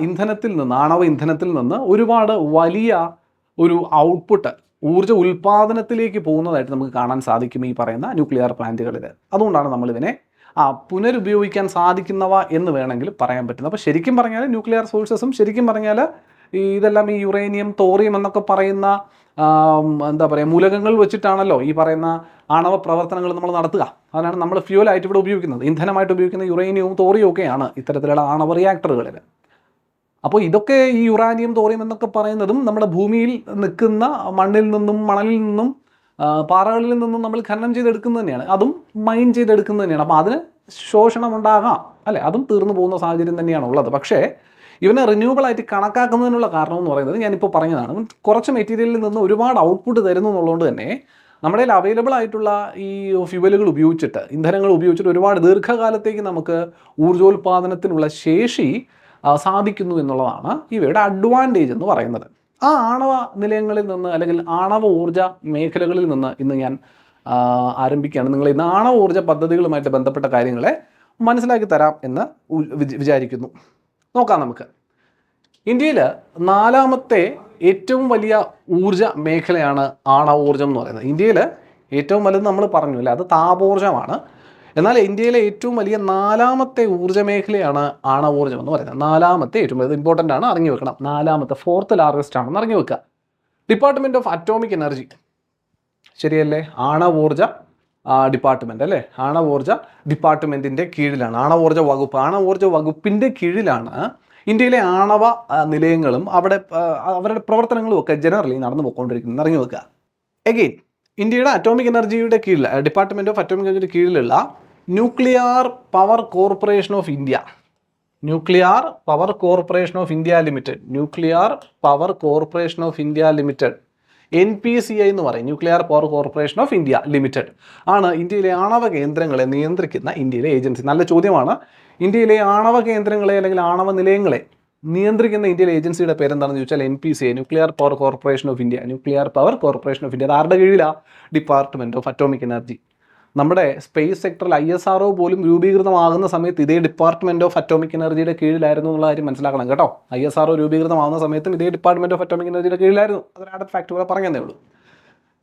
ഇന്ധനത്തിൽ നിന്ന്, ആണവ ഇന്ധനത്തിൽ നിന്ന് ഒരുപാട് വലിയ ഒരു ഔട്ട്പുട്ട് ഊർജ്ജ ഉൽപ്പാദനത്തിലേക്ക് പോകുന്നതായിട്ട് നമുക്ക് കാണാൻ സാധിക്കും ഈ പറയുന്ന ന്യൂക്ലിയർ പ്ലാന്റുകളിൽ. അതുകൊണ്ടാണ് നമ്മളിതിനെ പുനരുപയോഗിക്കാൻ സാധിക്കുന്നവ എന്ന് വേണമെങ്കിൽ പറയാൻ പറ്റുന്നത്. അപ്പോൾ ശരിക്കും പറഞ്ഞാൽ ന്യൂക്ലിയർ സോഴ്സസും ശരിക്കും പറഞ്ഞാൽ ഇതെല്ലാം ഈ യുറേനിയം, തോറിയം എന്നൊക്കെ പറയുന്ന മൂലകങ്ങൾ വെച്ചിട്ടാണല്ലോ ഈ പറയുന്ന ആണവ പ്രവർത്തനങ്ങൾ നമ്മൾ നടത്തുക. അതാണ് നമ്മൾ ഫ്യൂവലായിട്ട് ഇവിടെ ഉപയോഗിക്കുന്നത്. ഇന്ധനമായിട്ട് ഉപയോഗിക്കുന്ന യുറേനിയവും തോറിയവും ഒക്കെയാണ് ഇത്തരത്തിലുള്ള ആണവ റിയാക്ടറുകളിൽ. അപ്പോൾ ഇതൊക്കെ ഈ യുറാനിയം, തോറിയം എന്നൊക്കെ പറയുന്നതും നമ്മുടെ ഭൂമിയിൽ നിൽക്കുന്ന മണ്ണിൽ നിന്നും, മണലിൽ നിന്നും, പാറകളിൽ നിന്നും നമ്മൾ ഖനനം ചെയ്തെടുക്കുന്നത് തന്നെയാണ്. അതും മൈൻ ചെയ്തെടുക്കുന്നത് തന്നെയാണ്. അപ്പോൾ അതിന് ശോഷണം ഉണ്ടാകാം അല്ലേ, അതും തീർന്നു പോകുന്ന സാഹചര്യം തന്നെയാണ് ഉള്ളത്. പക്ഷേ ഇവനെ റിന്യൂവബിൾ ആയിട്ട് കണക്കാക്കുന്നതിനുള്ള കാരണം എന്ന് പറയുന്നത് ഞാനിപ്പോൾ പറഞ്ഞതാണ്. കുറച്ച് മെറ്റീരിയലിൽ നിന്ന് ഒരുപാട് ഔട്ട്പുട്ട് തരുന്നു എന്നുള്ളതുകൊണ്ട് തന്നെ നമ്മുടെ അവൈലബിൾ ആയിട്ടുള്ള ഈ ഫ്യൂവലുകൾ ഉപയോഗിച്ചിട്ട്, ഇന്ധനങ്ങൾ ഉപയോഗിച്ചിട്ട് ഒരുപാട് ദീർഘകാലത്തേക്ക് നമുക്ക് ഊർജ്ജോൽപാദനത്തിനുള്ള ശേഷി സാധിക്കുന്നു എന്നുള്ളതാണ് ഇവയുടെ അഡ്വാൻറ്റേജ് എന്ന് പറയുന്നത്. ആ ആണവ നിലയങ്ങളിൽ നിന്ന് അല്ലെങ്കിൽ ആണവ ഊർജ്ജ മേഖലകളിൽ നിന്ന് ഇന്ന് ഞാൻ ആരംഭിക്കുകയാണ്. നിങ്ങൾ ഇന്ന് ആണവ ഊർജ്ജ പദ്ധതികളുമായിട്ട് ബന്ധപ്പെട്ട കാര്യങ്ങളെ മനസ്സിലാക്കി തരാം എന്ന് വിചാരിക്കുന്നു. നോക്കാം നമുക്ക്. ഇന്ത്യയിൽ 4ാമത്തെ ഏറ്റവും വലിയ ഊർജ്ജ മേഖലയാണ് ആണവോർജ്ജം എന്ന് പറയുന്നത്. ഇന്ത്യയിൽ ഏറ്റവും വലുത് നമ്മൾ പറഞ്ഞു അല്ലേ, അത് താപോർജ്ജമാണ്. എന്നാൽ ഇന്ത്യയിലെ ഏറ്റവും വലിയ 4ാമത്തെ ഊർജ്ജ മേഖലയാണ് ആണവോർജ്ജം എന്ന് പറയുന്നത്. 4ാമത്തെ ഏറ്റവും വലിയ, ഇമ്പോർട്ടൻ്റ് ആണ്, അറിഞ്ഞു വെക്കണം. 4ാമത്തെ, 4th ലാർജസ്റ്റ് ആണെന്ന് അറിഞ്ഞു വെക്കുക. ഡിപ്പാർട്ട്മെൻറ്റ് ഓഫ് അറ്റോമിക് എനർജി, ശരിയല്ലേ? ആണവോർജ്ജ ഡിപ്പാർട്ട്മെൻറ്റ് അല്ലേ, ആണവോർജ്ജ ഡിപ്പാർട്ട്മെൻറ്റിൻ്റെ കീഴിലാണ് ആണവോർജ്ജ വകുപ്പ്. ആണവോർജ്ജ വകുപ്പിൻ്റെ കീഴിലാണ് ഇന്ത്യയിലെ ആണവ നിലയങ്ങളും അവരുടെ പ്രവർത്തനങ്ങളും ഒക്കെ ജനറലി നടന്നു പോയിക്കൊണ്ടിരിക്കുന്നത്, അറിഞ്ഞു വെക്കുക. എഗെയിൻ ഇന്ത്യയുടെ അറ്റോമിക് എനർജിയുടെ കീഴിൽ, ഡിപ്പാർട്ട്മെൻറ്റ് ഓഫ് അറ്റോമിക് എനർജിയുടെ കീഴിലുള്ള nuclear power corporation of India, nuclear power corporation of India limited, nuclear power corporation of India limited, NPCI എന്ന് പറയും, nuclear power corporation of India limited ആണ് ഇന്ത്യയിലെ ആണവ കേന്ദ്രങ്ങളെ നിയന്ത്രിക്കുന്ന ഇന്ത്യയിലെ ഏജൻസി. നല്ല ചോദ്യമാണ്. ഇന്ത്യയിലെ ആണവ കേന്ദ്രങ്ങളെ അല്ലെങ്കിൽ ആണവ നിലയങ്ങളെ നിയന്ത്രിക്കുന്ന ഇന്ത്യയിലെ ഏജൻസിയുടെ പേരെന്താണെന്ന് ചോദിച്ചാൽ NPCI, nuclear power corporation of India. Nuclear power corporation of India. അത് ആരുടെ കീഴിലാണ്? Department of atomic energy. നമ്മുടെ സ്പേസ് സെക്ടറിൽ ISRO പോലും രൂപീകൃതമാകുന്ന സമയത്ത് ഇതേ ഡിപ്പാർട്ട്മെൻറ്റ് ഓഫ് അറ്റോമിക് എനർജിയുടെ കീഴിലായിരുന്നു എന്നുള്ള കാര്യം മനസ്സിലാക്കണം കേട്ടോ. ISRO രൂപീകൃതമാകുന്ന സമയത്തും ഇതേ ഡിപ്പാർട്ട്മെൻറ്റ് ഓഫ് അറ്റോമിക് എനർജിയുടെ കീഴിലായിരുന്നു. അതൊരു ആഡ് ഫാക്ട് കൂടെ പറഞ്ഞതേ ഉള്ളൂ.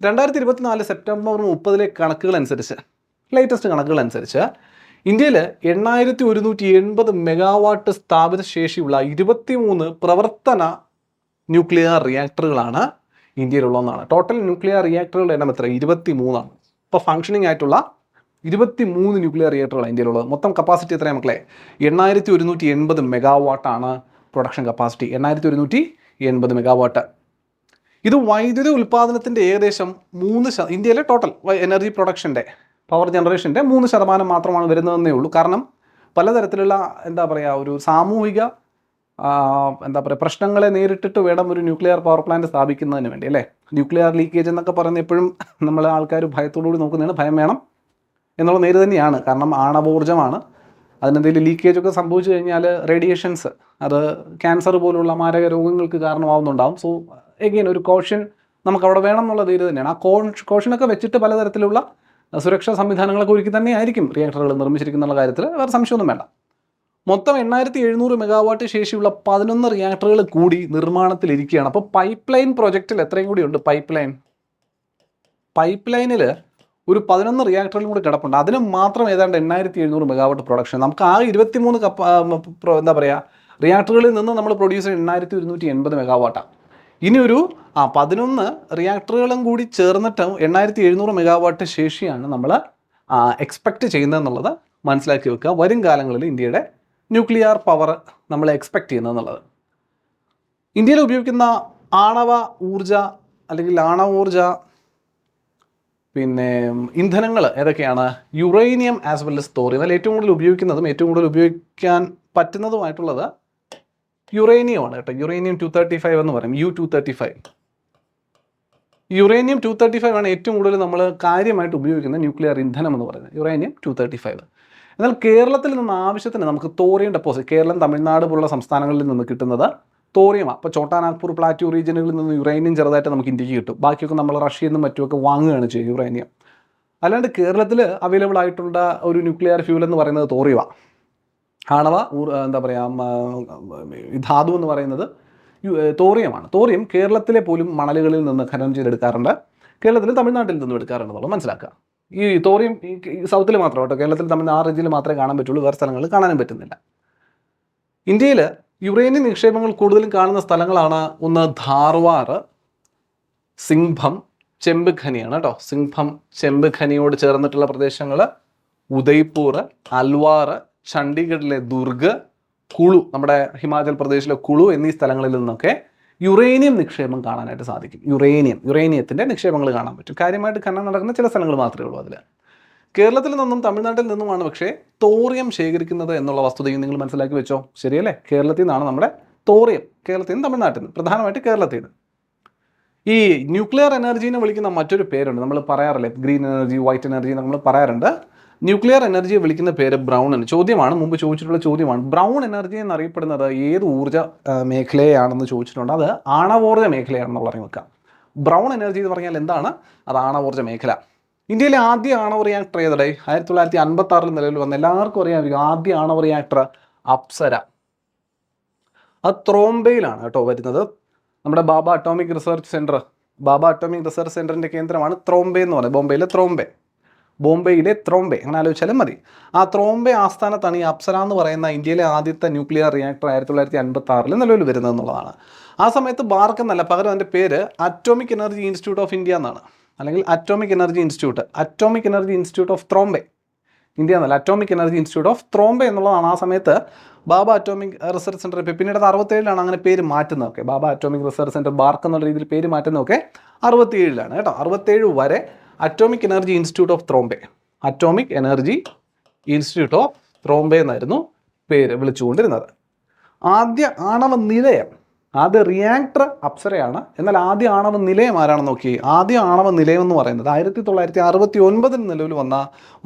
2024 സെപ്റ്റംബർ 30 കണക്കുകൾ അനുസരിച്ച്, ലേറ്റസ്റ്റ് കണക്കുകൾ അനുസരിച്ച് ഇന്ത്യയിൽ 8180 മെഗാവാട്ട് സ്ഥാപിത ശേഷിയുള്ള 23 പ്രവർത്തന ന്യൂക്ലിയർ റിയാക്ടറുകളാണ് ഇന്ത്യയിലുള്ളതെന്നാണ്. ടോട്ടൽ ന്യൂക്ലിയർ റിയാക്ടറുകളുടെ എണ്ണം എത്ര? 23 ആണ്. ഇപ്പോൾ ഫങ്ഷനിങ് ആയിട്ടുള്ള 23 ന്യൂക്ലിയർ റിയാക്ടറുകളാണ് ഇന്ത്യയിലുള്ളത്. മൊത്തം കപ്പാസിറ്റി എത്രയാണ് മക്കളെ? 8180 മെഗാവാട്ടാണ് പ്രൊഡക്ഷൻ കപ്പാസിറ്റി. 8180 മെഗാവാട്ട്. ഇത് വൈദ്യുതി ഉൽപ്പാദനത്തിൻ്റെ ഏകദേശം 3%, ഇന്ത്യയിലെ ടോട്ടൽ എനർജി പ്രൊഡക്ഷൻ്റെ, പവർ ജനറേഷൻ്റെ 3% മാത്രമാണ് വരുന്നതെന്നേ ഉള്ളൂ. കാരണം പലതരത്തിലുള്ള ഒരു സാമൂഹിക പ്രശ്നങ്ങളെ നേരിട്ടിട്ട് വേണം ഒരു ന്യൂക്ലിയർ പവർ പ്ലാന്റ് സ്ഥാപിക്കുന്നതിന് വേണ്ടി, അല്ലേ? ന്യൂക്ലിയർ ലീക്കേജ് എന്നൊക്കെ പറയുന്നത് എപ്പോഴും നമ്മൾ ആൾക്കാർ ഭയത്തോടുകൂടി നോക്കുന്നതാണ്. ഭയം വേണം എന്നുള്ള നേര് തന്നെയാണ്. കാരണം ആണവോർജ്ജമാണ്. അതിനെന്തെങ്കിലും ലീക്കേജൊക്കെ സംഭവിച്ചു കഴിഞ്ഞാൽ റേഡിയേഷൻസ്, അത് ക്യാൻസർ പോലുള്ള മാരക രോഗങ്ങൾക്ക് കാരണമാവുന്നുണ്ടാവും. സോ എഗെയിൻ ഒരു കോഷൻ നമുക്കവിടെ വേണം എന്നുള്ള നേര് തന്നെയാണ്. ആ കോഷനൊക്കെ വെച്ചിട്ട് പലതരത്തിലുള്ള സുരക്ഷാ സംവിധാനങ്ങളൊക്കെ ഒരുക്കി തന്നെയായിരിക്കും റിയാക്ടറുകൾ നിർമ്മിച്ചിരിക്കുന്ന കാര്യത്തിൽ വേറെ സംശയമൊന്നും വേണ്ട. മൊത്തം 8700 മെഗാവാട്ട് ശേഷിയുള്ള 11 റിയാക്ടറുകൾ കൂടി നിർമ്മാണത്തിലിരിക്കുകയാണ്. അപ്പോൾ പൈപ്പ് ലൈൻ പ്രൊജക്റ്റിൽ എത്രയും കൂടി ഉണ്ട്? പൈപ്പ് ലൈനിൽ ഒരു 11 റിയാക്ടറുകളും കൂടി കിടപ്പുണ്ട്. അതിന് മാത്രം ഏതാണ്ട് 8700 മെഗാവാട്ട് പ്രൊഡക്ഷൻ. നമുക്ക് ആ 23 റിയാക്ടറുകളിൽ നിന്ന് നമ്മൾ പ്രൊഡ്യൂസ് ചെയ്യുന്നത് 8180 മെഗാവാട്ടാണ്. ഇനി ഒരു 11 റിയാക്ടറുകളും കൂടി ചേർന്നിട്ട് 8700 മെഗാവാട്ട് ശേഷിയാണ് നമ്മൾ എക്സ്പെക്റ്റ് ചെയ്യുന്നതെന്നുള്ളത് മനസ്സിലാക്കി വെക്കുക. വരും കാലങ്ങളിൽ ഇന്ത്യയുടെ ന്യൂക്ലിയർ പവർ നമ്മൾ എക്സ്പെക്റ്റ് ചെയ്യുന്നതെന്നുള്ളത്. ഇന്ത്യയിൽ ഉപയോഗിക്കുന്ന ആണവ ഊർജ അല്ലെങ്കിൽ ആണവോർജ ഇന്ധനങ്ങൾ ഏതൊക്കെയാണ്? Uranium as well as thorium. അതിൽ ഏറ്റവും കൂടുതൽ ഉപയോഗിക്കുന്നതും ഏറ്റവും കൂടുതൽ ഉപയോഗിക്കാൻ പറ്റുന്നതുമായിട്ടുള്ളത് യുറേനിയമാണ് കേട്ടോ. യുറേനിയം 235 എന്ന് പറയും, U-235. യുറേനിയം 235 ആണ് ഏറ്റവും കൂടുതൽ നമ്മൾ കാര്യമായിട്ട് ഉപയോഗിക്കുന്ന ന്യൂക്ലിയർ ഇന്ധനം എന്ന് പറയുന്നത്, യുറേനിയം 235. എന്നാൽ കേരളത്തിൽ നിന്ന് ആവശ്യത്തിന് നമുക്ക് തോറിയം ഡെപ്പോസിറ്റ്, കേരളം, തമിഴ്നാട് പോലുള്ള സംസ്ഥാനങ്ങളിൽ നിന്ന് കിട്ടുന്നത് തോറിയമാണ്. അപ്പോൾ ചോട്ടാനാഗ്പൂർ പ്ലാറ്റ്യൂ റീജിയനുകളിൽ നിന്ന് യുറേനിയം ചെറുതായിട്ട് നമുക്ക് ഇന്ത്യക്ക് കിട്ടും. ബാക്കിയൊക്കെ നമ്മൾ റഷ്യയിൽ നിന്നും മറ്റുമൊക്കെ വാങ്ങുകയാണ് ചെയ്യുക യുറേനിയം. അല്ലാണ്ട് കേരളത്തിൽ അവൈലബിൾ ആയിട്ടുള്ള ഒരു ന്യൂക്ലിയർ ഫ്യൂൽ എന്ന് പറയുന്നത് തോറിയമാണ്. ആണവ ധാതു എന്ന് പറയുന്നത് തോറിയമാണ്. തോറിയം കേരളത്തിലെ പോലും മണലുകളിൽ നിന്ന് ഖനനം ചെയ്തെടുക്കാറുണ്ട്. കേരളത്തിൽ തമിഴ്നാട്ടിൽ നിന്നും എടുക്കാറുണ്ടെന്നുള്ളത് മനസ്സിലാക്കുക. ഈ തോറിയം ഈ സൗത്തിൽ മാത്രം കേട്ടോ, കേരളത്തിൽ തമിഴ്നാട് റീജിയനിൽ മാത്രമേ കാണാൻ പറ്റുള്ളൂ, വേറെ സ്ഥലങ്ങളിൽ കാണാനും പറ്റുന്നില്ല. ഇന്ത്യയിൽ യുറേനിയം നിക്ഷേപങ്ങൾ കൂടുതലും കാണുന്ന സ്ഥലങ്ങളാണ് ഒന്ന് ധാർവാർ, സിംഗ്ഭം, ചെമ്പ് ഖനിയാണ് കേട്ടോ. സിംഗ്ഭം, ചെമ്പ് ഖനിയോട് ചേർന്നിട്ടുള്ള പ്രദേശങ്ങൾ ഉദയ്പൂർ, അൽവാർ, ചണ്ഡീഗഡിലെ ദുർഗ്, കുളു, നമ്മുടെ ഹിമാചൽ പ്രദേശിലെ കുളു എന്നീ സ്ഥലങ്ങളിൽ നിന്നൊക്കെ യുറേനിയം നിക്ഷേപം കാണാനായിട്ട് സാധിക്കും. യുറേനിയത്തിൻ്റെ നിക്ഷേപങ്ങൾ കാണാൻ പറ്റും. കാര്യമായിട്ട് ഖനനം നടക്കുന്ന ചില സ്ഥലങ്ങൾ മാത്രമേ ഉള്ളൂ. അതിൽ കേരളത്തിൽ നിന്നും തമിഴ്നാട്ടിൽ നിന്നുമാണ് പക്ഷേ തോറിയം ശേഖരിക്കുന്നത് എന്നുള്ള വസ്തുതയും നിങ്ങൾ മനസ്സിലാക്കി വെച്ചോ. ശരിയല്ലേ? കേരളത്തിൽ നിന്നാണ് നമ്മുടെ തോറിയം, കേരളത്തിൽ നിന്ന് തമിഴ്നാട്ടിൽ നിന്ന്, പ്രധാനമായിട്ട് കേരളത്തിൽ നിന്ന്. ഈ ന്യൂക്ലിയർ എനർജീനെ വിളിക്കുന്ന മറ്റൊരു പേരുണ്ട്, നമ്മൾ പറയാറില്ലേ, ഗ്രീൻ എനർജി, വൈറ്റ് എനർജി നമ്മൾ പറയാറുണ്ട്. ന്യൂക്ലിയർ എനർജിയെ വിളിക്കുന്ന പേര് ബ്രൗൺ ആണ്. ചോദ്യമാണ്, മുമ്പ് ചോദിച്ചിട്ടുള്ള ചോദ്യമാണ്. ബ്രൗൺ എനർജി എന്നറിയപ്പെടുന്നത് ഏത് ഊർജ്ജ മേഖലയാണെന്ന് ചോദിച്ചിട്ടുണ്ട്. അത് ആണവോർജ്ജ മേഖലയാണെന്നുള്ള അറിവ് വെക്കാം. ബ്രൗൺ എനർജി എന്ന് പറഞ്ഞാൽ എന്താണ്? അത് ആണവോർജ്ജ മേഖല. ഇന്ത്യയിലെ ആദ്യ ആണവ റിയാക്ടർ ഏതടേ? 1956 നിലവിൽ വന്ന, എല്ലാവർക്കും അറിയാമായിരിക്കും, ആദ്യ ആണവ റിയാക്ടർ അപ്സര. അത് ത്രോംബെയിലാണ് കേട്ടോ വരുന്നത്. നമ്മുടെ ബാബ അറ്റോമിക് റിസർച്ച് സെൻറ്ററിൻ്റെ കേന്ദ്രമാണ് ത്രോംബെ എന്ന് പറയുന്നത്. ബോംബെയിലെ ത്രോംബെ അങ്ങനെ ആലോചിച്ചാലും മതി. ആ ത്രോംബെ ആസ്ഥാനത്താണ് ഈ അപ്സര എന്ന് പറയുന്ന ഇന്ത്യയിലെ ആദ്യത്തെ ന്യൂക്ലിയർ റിയാക്ടർ 1956 നിലവിൽ വരുന്നത് എന്നുള്ളതാണ്. ആ സമയത്ത് ബാർക്ക് എന്നല്ല, പകരം അതിൻ്റെ പേര് atomic energy institute of India എന്നാണ്, അല്ലെങ്കിൽ atomic energy institute of Trombay. India എന്നല്ല, atomic energy institute of Trombay എന്നുള്ളതാണ് ആ സമയത്ത് ബാബ അറ്റോമിക് റിസർച്ച് സെൻറ്റർ. പിന്നീട് 67 അങ്ങനെ പേര് മാറ്റുന്നതൊക്കെ. ബാബ അറ്റോമിക് റിസർച്ച് സെൻറ്റർ, ബാർക്ക് എന്നുള്ള രീതിയിൽ പേര് മാറ്റുന്നതൊക്കെ 67 കേട്ടോ. 67 വരെ അറ്റോമിക് എനർജി ഇൻസ്റ്റിറ്റ്യൂട്ട് ഓഫ് ത്രോംബെ എന്നായിരുന്നു പേര് വിളിച്ചുകൊണ്ടിരുന്നത്. ആദ്യ ആണവ നിലയം, ആദ്യ റിയാക്ടർ അപ്സരയാണ്. എന്നാൽ ആദ്യ ആണവ നിലയം ആരാണെന്ന് നോക്കി. ആദ്യ ആണവ നിലയം എന്ന് പറയുന്നത് 1969 നിലവിൽ വന്ന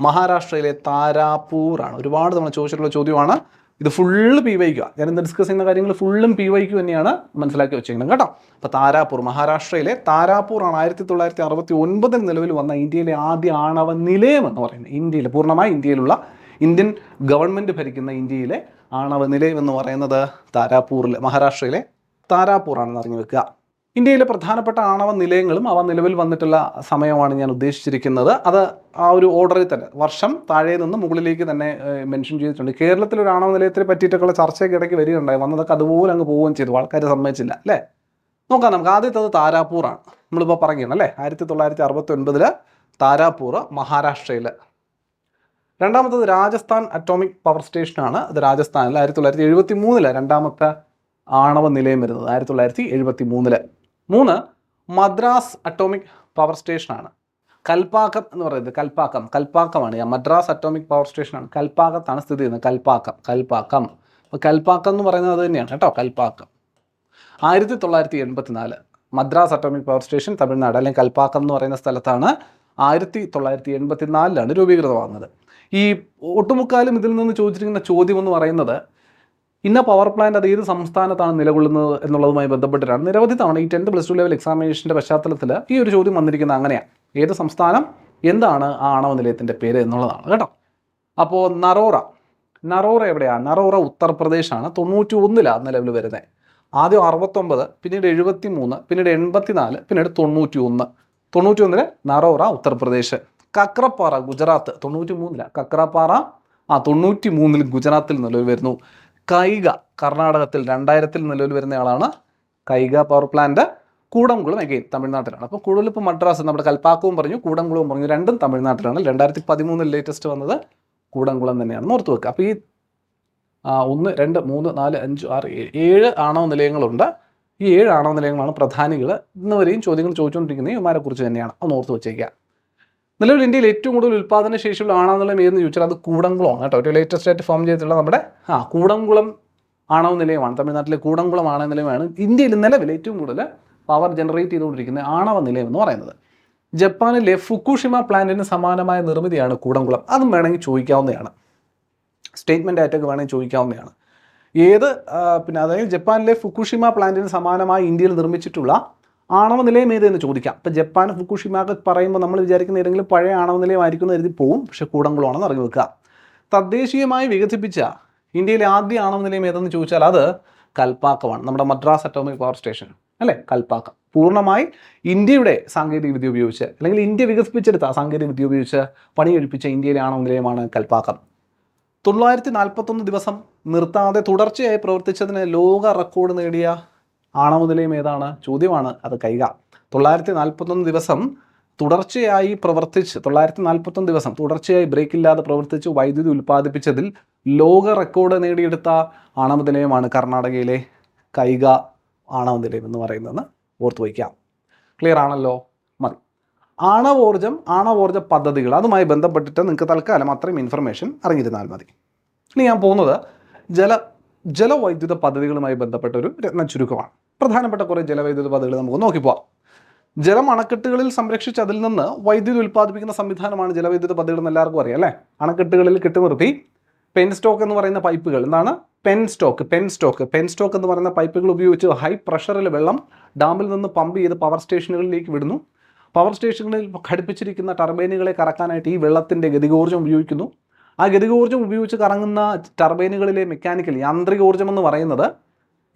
മഹാരാഷ്ട്രയിലെ താരാപൂർ ആണ്. ഒരുപാട് തവണ ചോദിച്ചിട്ടുള്ള ചോദ്യമാണ്. ഇത് ഫുള്ള് PYQ. ഞാൻ ഇന്ന് ഡിസ്കസ് ചെയ്യുന്ന കാര്യങ്ങൾ ഫുള്ളും PYQ തന്നെയാണ്, മനസ്സിലാക്കി വെച്ചിരിക്കുന്നത് കേട്ടോ. അപ്പോൾ താരാപൂർ, മഹാരാഷ്ട്രയിലെ താരാപൂർ ആണ് 1969 നിലവിൽ വന്ന ഇന്ത്യയിലെ ആദ്യ ആണവ നിലയം എന്ന് പറയുന്നത്. ഇന്ത്യയിൽ പൂർണ്ണമായി ഇന്ത്യയിലുള്ള ഇന്ത്യൻ ഗവൺമെൻറ് ഭരിക്കുന്ന ഇന്ത്യയിലെ ആണവ നിലയം എന്ന് പറയുന്നത് താരാപൂറിൽ, മഹാരാഷ്ട്രയിലെ താരാപൂർ ആണെന്ന് അറിഞ്ഞു വെക്കുക. ഇന്ത്യയിലെ പ്രധാനപ്പെട്ട ആണവ നിലയങ്ങളും അവ നിലവിൽ വന്നിട്ടുള്ള സമയമാണ് ഞാൻ ഉദ്ദേശിച്ചിരിക്കുന്നത്. അത് ആ ഒരു ഓർഡറിൽ തന്നെ, വർഷം താഴെ നിന്ന് മുകളിലേക്ക് തന്നെ മെൻഷൻ ചെയ്തിട്ടുണ്ട്. കേരളത്തിലൊരു ആണവ നിലയത്തെ പറ്റിയിട്ടൊക്കെയുള്ള ചർച്ചയൊക്കെ ഇടയ്ക്ക് വരികയുണ്ടായി, വന്നതൊക്കെ അതുപോലെ അങ്ങ് പോവുകയും ചെയ്തു, ആൾക്കാർ സമ്മതിച്ചില്ല അല്ലേ. നോക്കാം നമുക്ക്. ആദ്യത്തേത് താരാപൂറാണ്, നമ്മളിപ്പോൾ പറയുകയാണ് അല്ലേ. 1969 താരാപൂർ, മഹാരാഷ്ട്രയിൽ. രണ്ടാമത്തത് രാജസ്ഥാൻ അറ്റോമിക് പവർ സ്റ്റേഷനാണ്. അത് രാജസ്ഥാനിൽ 1973 രണ്ടാമത്തെ ആണവ നിലയം വരുന്നത്, 1973. 3 മദ്രാസ് അറ്റോമിക് പവർ സ്റ്റേഷനാണ്. കൽപ്പാക്കം എന്ന് പറയുന്നത്, കൽപ്പാക്കമാണ്. മദ്രാസ് അറ്റോമിക് പവർ സ്റ്റേഷനാണ്, കൽപ്പാക്കത്താണ് സ്ഥിതി ചെയ്യുന്നത്. കൽപ്പാക്കം. അപ്പോൾ കൽപ്പാക്കം എന്ന് പറയുന്നത് അത് തന്നെയാണ് കേട്ടോ, Kalpakkam. 1984 Madras atomic power station Tamil Nadu, അല്ലെങ്കിൽ കൽപ്പാക്കം എന്ന് പറയുന്ന സ്ഥലത്താണ് 1984 രൂപീകൃതമാകുന്നത്. ഈ ഒട്ടുമുക്കാലും ഇതിൽ നിന്ന് ചോദിച്ചിരിക്കുന്ന ചോദ്യം എന്ന് പറയുന്നത്, ഇന്ന പവർ പ്ലാന്റ് അത് ഏത് സംസ്ഥാനത്താണ് നിലകൊള്ളുന്നത് എന്നുള്ളതുമായി ബന്ധപ്പെട്ടിട്ടാണ്. നിരവധി തവണ ഈ 10th + 2 ലെവൽ എക്സാമിനേഷൻ്റെ പശ്ചാത്തലത്തിൽ ഈ ഒരു ചോദ്യം വന്നിരിക്കുന്നത് അങ്ങനെയാണ്. ഏത് സംസ്ഥാനം, എന്താണ് ആ ആണവ നിലയത്തിൻ്റെ പേര് എന്നുള്ളതാണ് കേട്ടോ. അപ്പോൾ നറോറ എവിടെയാണ്? നറോറ ഉത്തർപ്രദേശാണ്. 91 നിലവിൽ വരുന്നത്. ആദ്യം 69, പിന്നീട് 73, പിന്നീട് 84, പിന്നീട് 91. 91 നറോറ ഉത്തർപ്രദേശ്. കക്രപ്പാറ ഗുജറാത്ത് 93, കക്രപ്പാറ 93 ഗുജറാത്തിൽ നിലവിൽ വരുന്നു. കൈഗ കർണാടകത്തിൽ 2000 നിലവിൽ വരുന്നയാളാണ്. Kaiga power plant. Koodankulam again തമിഴ്നാട്ടിലാണ്. അപ്പോൾ കൂടുതൽ ഇപ്പോൾ മദ്രാസ്, നമ്മുടെ കൽപ്പാക്കവും പറഞ്ഞു, കൂടംകുളവും പറഞ്ഞു, രണ്ടും തമിഴ്നാട്ടിലാണ്. 2013 ലേറ്റസ്റ്റ് വന്നത് കൂടംകുളം തന്നെയാണെന്ന് ഓർത്ത് വെക്കുക. അപ്പോൾ ഈ 1, 2, 3, 4, 5, 6, 7 ആണവ നിലയങ്ങളുണ്ട്. ഈ 7 ആണവ നിലയങ്ങളാണ് പ്രധാനികൾ. ഇന്നുവരെയും ചോദ്യങ്ങൾ ചോദിച്ചുകൊണ്ടിരിക്കുന്നത് ഇവന്മാരെ കുറിച്ച് തന്നെയാണ്, ഒന്ന് ഓർത്ത് വെച്ചേക്കുക. നിലവിൽ ഇന്ത്യയിൽ ഏറ്റവും കൂടുതൽ ഉൽപ്പാദന ശേഷിയുള്ള ആണവ നിലയം ഏതെന്ന് ചോദിച്ചാൽ അത് കൂടംകുളമാണ് കേട്ടോ. ഒരു ലേറ്റസ്റ്റ് ആയിട്ട് ഫോം ചെയ്തിട്ടുള്ള നമ്മുടെ കൂടംകുളം ആണവ നിലയമാണ്. തമിഴ്നാട്ടിലെ കൂടംകുളം ആണവ നിലയമാണ് ഇന്ത്യയിൽ നിലവിൽ ഏറ്റവും കൂടുതൽ പവർ ജനറേറ്റ് ചെയ്തുകൊണ്ടിരിക്കുന്ന ആണവ നിലയം എന്ന് പറയുന്നത്. ജപ്പാനിലെ ഫുക്കുഷിമ പ്ലാന്റിന് സമാനമായ നിർമ്മിതിയാണ് കൂടംകുളം. അതും വേണമെങ്കിൽ ചോദിക്കാവുന്നതാണ്, സ്റ്റേറ്റ്മെൻ്റ് ആയിട്ടൊക്കെ വേണമെങ്കിൽ ചോദിക്കാവുന്നതാണ്. പിന്നെ അതായത് ജപ്പാനിലെ ഫുക്കുഷിമ പ്ലാന്റിന് സമാനമായി ഇന്ത്യയിൽ നിർമ്മിച്ചിട്ടുള്ള ആണവ നിലയം ഏതെന്ന് ചോദിക്കാം. ഇപ്പോൾ ജപ്പാൻ ഫുക്കുഷിമ ഒക്കെ പറയുമ്പോൾ നമ്മൾ വിചാരിക്കുന്ന ഏതെങ്കിലും പഴയ ആണവ നിലയമായിരിക്കും എന്ന് കരുതി പോവും, പക്ഷേ കൂടംകുളമാണെന്ന് അറിഞ്ഞു വെക്കുക. തദ്ദേശീയമായി വികസിപ്പിച്ച ഇന്ത്യയിലെ ആദ്യ ആണവ നിലയം ഏതെന്ന് ചോദിച്ചാൽ അത് കൽപ്പാക്കമാണ്, നമ്മുടെ മദ്രാസ് അറ്റോമിക് പവർ സ്റ്റേഷൻ അല്ലേ, കൽപ്പാക്കം. പൂർണ്ണമായി ഇന്ത്യയുടെ സാങ്കേതിക വിദ്യ ഉപയോഗിച്ച്, അല്ലെങ്കിൽ ഇന്ത്യ വികസിപ്പിച്ചെടുത്ത സാങ്കേതിക വിദ്യ ഉപയോഗിച്ച് പണിയെടുപ്പിച്ച ഇന്ത്യയിലെ ആണവ നിലയമാണ് കൽപ്പാക്കം. 941 ദിവസം നിർത്താതെ തുടർച്ചയായി പ്രവർത്തിച്ചതിന് ലോക റെക്കോർഡ് നേടിയ ആണവ നിലയം ഏതാണ്? ചോദ്യമാണ്. അത് കൈഗ. 941 ദിവസം തുടർച്ചയായി പ്രവർത്തിച്ച്, 941 ദിവസം തുടർച്ചയായി ബ്രേക്കില്ലാതെ പ്രവർത്തിച്ച് വൈദ്യുതി ഉൽപ്പാദിപ്പിച്ചതിൽ ലോക റെക്കോർഡ് നേടിയെടുത്ത ആണവ നിലയമാണ് കർണാടകയിലെ കൈഗ ആണവ നിലയം എന്ന് പറയുന്നതെന്ന് ഓർത്തു വയ്ക്കാം. ക്ലിയർ ആണല്ലോ? മതി. ആണവോർജ പദ്ധതികൾ, അതുമായി ബന്ധപ്പെട്ടിട്ട് നിങ്ങൾക്ക് തൽക്കാലം അത്രയും ഇൻഫർമേഷൻ അറിഞ്ഞിരുന്നാൽ മതി. ഇനി ഞാൻ പോകുന്നത് ജലവൈദ്യുത പദ്ധതികളുമായി ബന്ധപ്പെട്ട ഒരു രത്ന ചുരുക്കമാണ്. പ്രധാനപ്പെട്ട കുറേ ജലവൈദ്യുത പദ്ധതികൾ നമുക്ക് നോക്കിപ്പോവാം. ജലം അണക്കെട്ടുകളിൽ സംരക്ഷിച്ച് അതിൽ നിന്ന് വൈദ്യുതി ഉൽപ്പാദിപ്പിക്കുന്ന സംവിധാനമാണ് ജലവൈദ്യുത പദ്ധതികൾ എന്ന് എല്ലാവർക്കും അറിയാം അല്ലേ. അണക്കെട്ടുകളിൽ കെട്ടിനിർത്തി പെൻ സ്റ്റോക്ക് എന്ന് പറയുന്ന പൈപ്പുകൾ, എന്താണ് പെൻ സ്റ്റോക്ക് എന്ന് പറയുന്ന പൈപ്പുകൾ ഉപയോഗിച്ച് ഹൈ പ്രഷറിൽ വെള്ളം ഡാമിൽ നിന്ന് പമ്പ് ചെയ്ത് പവർ സ്റ്റേഷനുകളിലേക്ക് വിടുന്നു. പവർ സ്റ്റേഷനുകളിൽ ഘടിപ്പിച്ചിരിക്കുന്ന ടർബൈനുകളെ കറക്കാനായിട്ട് ഈ വെള്ളത്തിൻ്റെ ഗതികോർജ്ജം ഉപയോഗിക്കുന്നു. ആ ഗതികോർജ്ജം ഉപയോഗിച്ച് കറങ്ങുന്ന ടർബൈനുകളിലെ മെക്കാനിക്കൽ യാന്ത്രികോർജ്ജം എന്ന് പറയുന്നത്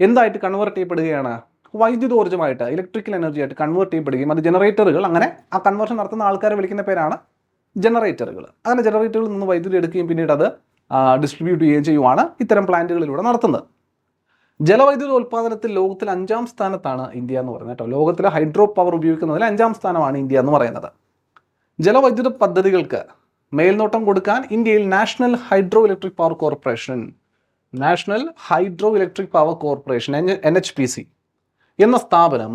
എന്തായിട്ട് കൺവേർട്ട് ചെയ്യപ്പെടുകയാണ്? വൈദ്യുതോർജ്ജമായിട്ട്, ഇലക്ട്രിക്കൽ എനർജി ആയിട്ട് കൺവേർട്ട് ചെയ്യപ്പെടുകയും അത് ജനറേറ്ററുകൾ, അങ്ങനെ ആ കൺവേർഷൻ നടത്തുന്ന ആൾക്കാരെ വിളിക്കുന്ന പേരാണ് ജനറേറ്ററുകൾ. അങ്ങനെ ജനറേറ്ററുകളിൽ നിന്ന് വൈദ്യുതി എടുക്കുകയും പിന്നീട് അത് ഡിസ്ട്രിബ്യൂട്ട് ചെയ്യുകയും ചെയ്യുവാണ് ഇത്തരം പ്ലാന്റുകളിലൂടെ നടത്തുന്നത്. ജലവൈദ്യുത ഉൽപ്പാദനത്തിൽ ലോകത്തിൽ 5ാം സ്ഥാനത്താണ് ഇന്ത്യ എന്ന് പറയുന്നത് കേട്ടോ. ലോകത്തിലെ ഹൈഡ്രോ പവർ ഉപയോഗിക്കുന്നതിൽ 5ാം സ്ഥാനമാണ് ഇന്ത്യ എന്ന് പറയുന്നത്. ജലവൈദ്യുത പദ്ധതികൾക്ക് മേൽനോട്ടം കൊടുക്കാൻ ഇന്ത്യയിൽ national hydro electric power corporation NHPC എന്ന സ്ഥാപനം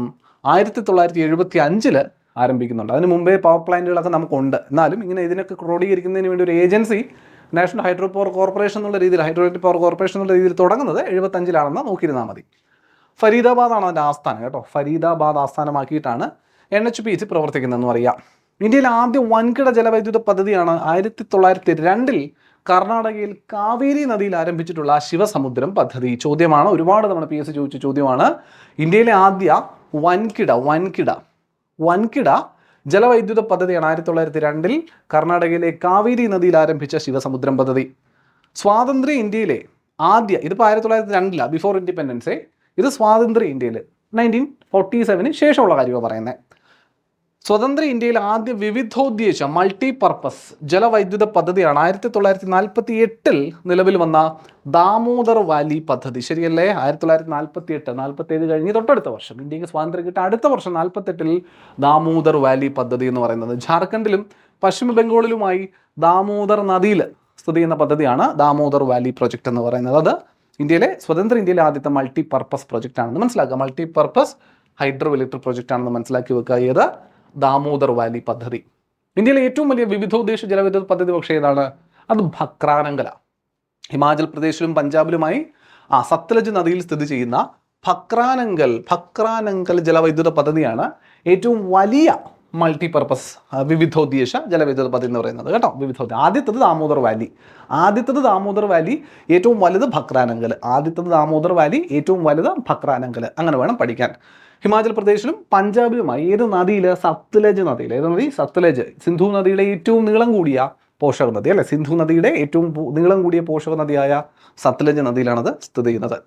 1975 ആരംഭിക്കുന്നുണ്ട്. അതിന് മുമ്പേ പവർ പ്ലാന്റുകളൊക്കെ നമുക്കുണ്ട്. എന്നാലും ഇങ്ങനെ ഇതിനൊക്കെ ക്രോഡീകരിക്കുന്നതിന് വേണ്ടി ഒരു agency national hydro power corporation എന്നുള്ള രീതിയിൽ, ഹൈഡ്രോ ഇലക്ട്രിക് പവർ കോർപ്പറേഷൻ എന്നുള്ള രീതിയിൽ തുടങ്ങുന്നത് 75 നോക്കിയിരുന്നാൽ മതി. ഫരീദാബാദാണ് അതിൻ്റെ ആസ്ഥാനം കേട്ടോ. ഫരീദാബാദ് ആസ്ഥാനമാക്കിയിട്ടാണ് NHPC പ്രവർത്തിക്കുന്നതെന്ന് പറയാം. ഇന്ത്യയിലെ ആദ്യ വൻകിട ജലവൈദ്യുത പദ്ധതിയാണ് 1902 കർണാടകയിൽ കാവേരി നദിയിൽ ആരംഭിച്ചിട്ടുള്ള ശിവസമുദ്രം പദ്ധതി. ചോദ്യമാണ്, ഒരുപാട് തവണ PSC ചോദിച്ച ചോദ്യമാണ്. ഇന്ത്യയിലെ ആദ്യ വൻകിട ജലവൈദ്യുത പദ്ധതിയാണ് 1902 കർണാടകയിലെ കാവേരി നദിയിൽ ആരംഭിച്ച ശിവസമുദ്രം പദ്ധതി. സ്വാതന്ത്ര്യ ഇന്ത്യയിലെ ആദ്യ, ഇതിപ്പോൾ 1902 ബിഫോർ ഇൻഡിപെൻഡൻസ്, ഇത് സ്വാതന്ത്ര്യ ഇന്ത്യയിൽ 1947 ശേഷമുള്ള കാര്യമാണ് പറയുന്നത്. സ്വതന്ത്ര ഇന്ത്യയിൽ ആദ്യ വിവിധോദ്ദേശ മൾട്ടിപർപ്പസ് ജലവൈദ്യുത പദ്ധതിയാണ് 1948 നിലവിൽ വന്ന ദാമോദർ വാലി പദ്ധതി. ശരിയല്ലേ? 1947 കഴിഞ്ഞ് തൊട്ടടുത്ത വർഷം, ഇന്ത്യക്ക് സ്വാതന്ത്ര്യം കിട്ടിയ അടുത്ത വർഷം 48 ദാമോദർ വാലി പദ്ധതി എന്ന് പറയുന്നത്. ജാർഖണ്ഡിലും പശ്ചിമ ബംഗാളിലുമായി ദാമോദർ നദിയിൽ സ്ഥിതി ചെയ്യുന്ന പദ്ധതിയാണ് ദാമോദർ വാലി പ്രൊജക്ട് എന്ന് പറയുന്നത്. അത് സ്വതന്ത്ര ഇന്ത്യയിലെ ആദ്യത്തെ മൾട്ടിപർപ്പസ് പ്രൊജക്റ്റ് ആണെന്ന് മനസ്സിലാക്കുക. മൾട്ടിപർപ്പസ് ഹൈഡ്രോ ഇലക്ട്രിക് പ്രൊജക്റ്റ് ആണെന്ന് മനസ്സിലാക്കി വെക്കുക. ഏത്? ദാമോദർ വാലി പദ്ധതി. ഇന്ത്യയിലെ ഏറ്റവും വലിയ വിവിധോദ്ദേശ ജലവിദ്യുത് പദ്ധതി പക്ഷേ ഏതാണ്? അത് ഭക്രാനങ്കല. ഹിമാചൽ പ്രദേശിലും പഞ്ചാബിലുമായി സത്ലജ് നദിയിൽ സ്ഥിതി ചെയ്യുന്ന ഭക്രാനങ്കൽ ജലവൈദ്യുത പദ്ധതിയാണ് ഏറ്റവും വലിയ മൾട്ടിപർപ്പസ് വിവിധോദ്ദേശ ജലവൈദ്യുത പദ്ധതി എന്ന് പറയുന്നത് കേട്ടോ. ആദ്യത്തത് ദാമോദർ വാലി, ഏറ്റവും വലുത് ഭക്രാനങ്കൽ. അങ്ങനെ വേണം പഠിക്കാൻ. ഹിമാചൽ പ്രദേശിലും പഞ്ചാബിലുമായി ഏത് നദിയിൽ? സത്ലജ് നദിയിൽ. ഏത് നദി? സത്ലജ്. സിന്ധു നദിയുടെ ഏറ്റവും നീളം കൂടിയ പോഷക നദി അല്ലെ? സിന്ധു നദിയുടെ ഏറ്റവും നീളം കൂടിയ പോഷക നദിയായ സത്ലജ് നദിയിലാണത് സ്ഥിതി ചെയ്യുന്നത്.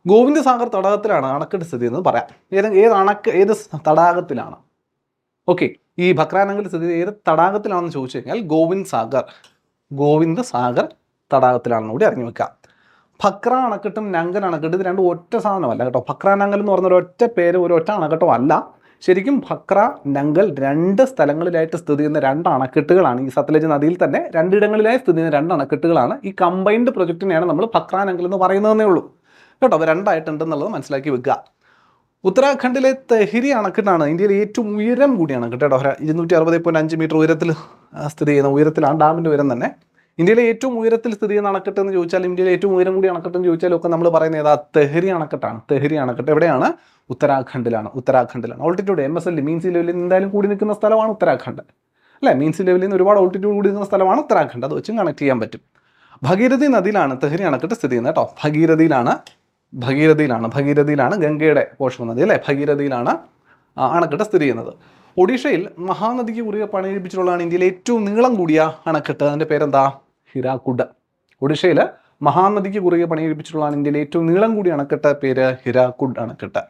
ഗോവിന്ദ് സാഗർ തടാകത്തിലാണ് അണക്കെട്ട് സ്ഥിതി ചെയ്യുന്നത്. പറയാം ഏത് തടാകത്തിലാണ്? ഓക്കെ, ഈ ഭക്രാനങ്കൽ സ്ഥിതി ഏത് തടാകത്തിലാണെന്ന് ചോദിച്ചു കഴിഞ്ഞാൽ ഗോവിന്ദ് സാഗർ തടാകത്തിലാണെന്ന് കൂടി അറിഞ്ഞു വെക്കാം. ഭക്ര അണക്കെട്ടും നങ്കൻ അണക്കെട്ടും ഇത് രണ്ടും ഒറ്റ സാധനമല്ല കേട്ടോ. ഭക്രാനങ്കൽ എന്ന് പറഞ്ഞ ഒരൊറ്റ പേര്, ഒരൊറ്റ അണക്കെട്ടോ അല്ല. ശരിക്കും ഭക്ര, നങ്കൽ 2 സ്ഥലങ്ങളിലായിട്ട് സ്ഥിതി ചെയ്യുന്ന 2 അണക്കെട്ടുകളാണ്. ഈ സത്ലജ് നദിയിൽ തന്നെ 2 ഇടങ്ങളിലായി സ്ഥിതി ചെയ്യുന്ന 2 അണക്കെട്ടുകളാണ്. ഈ കമ്പൈൻഡ് പ്രൊജക്റ്റിനെയാണ് നമ്മൾ ഭക്രാനങ്കൽ എന്ന് പറയുന്നതേ ഉള്ളൂ കേട്ടോ. അവ 2 ആയിട്ടുണ്ടെന്നുള്ളത് മനസ്സിലാക്കി വെക്കുക. ഉത്തരാഖണ്ഡിലെ തെഹ്രി അണക്കെട്ടാണ് ഇന്ത്യയിലെ ഏറ്റവും ഉയരം കൂടിയ അണക്കെട്ട് കേട്ടോ. 260.5 മീറ്റർ ഉയരത്തിൽ സ്ഥിതി ചെയ്യുന്ന ഉയരത്തിലാണ് ഡാമിൻ്റെ ഉയരം തന്നെ. ഇന്ത്യയിലെ ഏറ്റവും ഉയരത്തിൽ സ്ഥിതി ചെയ്യുന്ന അണക്കെട്ട് എന്ന് ചോദിച്ചാലും ഇന്ത്യയിലെ ഏറ്റവും ഉയരം കൂടിയ അണക്കെട്ട് എന്ന് ചോദിച്ചാലും ഒക്കെ നമ്മൾ പറയുന്നത് ഏതാ? തെഹ്രി അണക്കെട്ടാണ്. തെഹ്രി അണക്കെട്ട് എവിടെയാണ്? ഉത്തരാഖണ്ഡിലാണ്. ഓൾട്ടിറ്റ്യൂഡ് MSL മീൻ സീ ലെവലിൽ എന്തായാലും കൂടി നിൽക്കുന്ന സ്ഥലമാണ് ഉത്തരാഖണ്ഡ് അല്ലേ? മീൻ സീ ലെവലിൽ നിന്ന് ഒരുപാട് ഓൾട്ടിറ്റ്യൂഡ് കൂടി നിൽക്കുന്ന സ്ഥലമാണ് ഉത്തരാഖണ്ഡ്. അത് വെച്ചും കണക്ട് ചെയ്യാൻ പറ്റും. ഭഗീരഥി നദിയിലാണ് തെഹ്രി അണക്കെട്ട് സ്ഥിതി ചെയ്യുന്നത് കേട്ടോ. ഭഗീരഥിയിലാണ് ഗംഗയുടെ പോഷക നദി അല്ലേ? ഭഗീരഥിയിലാണ് അണക്കെട്ട് സ്ഥിതി ചെയ്യുന്നത്. ഒഡീഷയിൽ മഹാനദിക്ക് കുറുകെ പണിയിപ്പിച്ചിട്ടുള്ളതാണ് ഇന്ത്യയിലെ ഏറ്റവും നീളം കൂടിയ അണക്കെട്ട്. അതിൻ്റെ പേരെന്താ? ഹിരാക്കുഡ്. ഒഡീഷയിൽ മഹാനദിക്ക് കുറുകെ പണിയിപ്പിച്ചിട്ടുള്ളതാണ് ഇന്ത്യയിലെ ഏറ്റവും നീളം കൂടിയ അണക്കെട്ട്. പേര് ഹിരാക്കുഡ് അണക്കെട്ട്.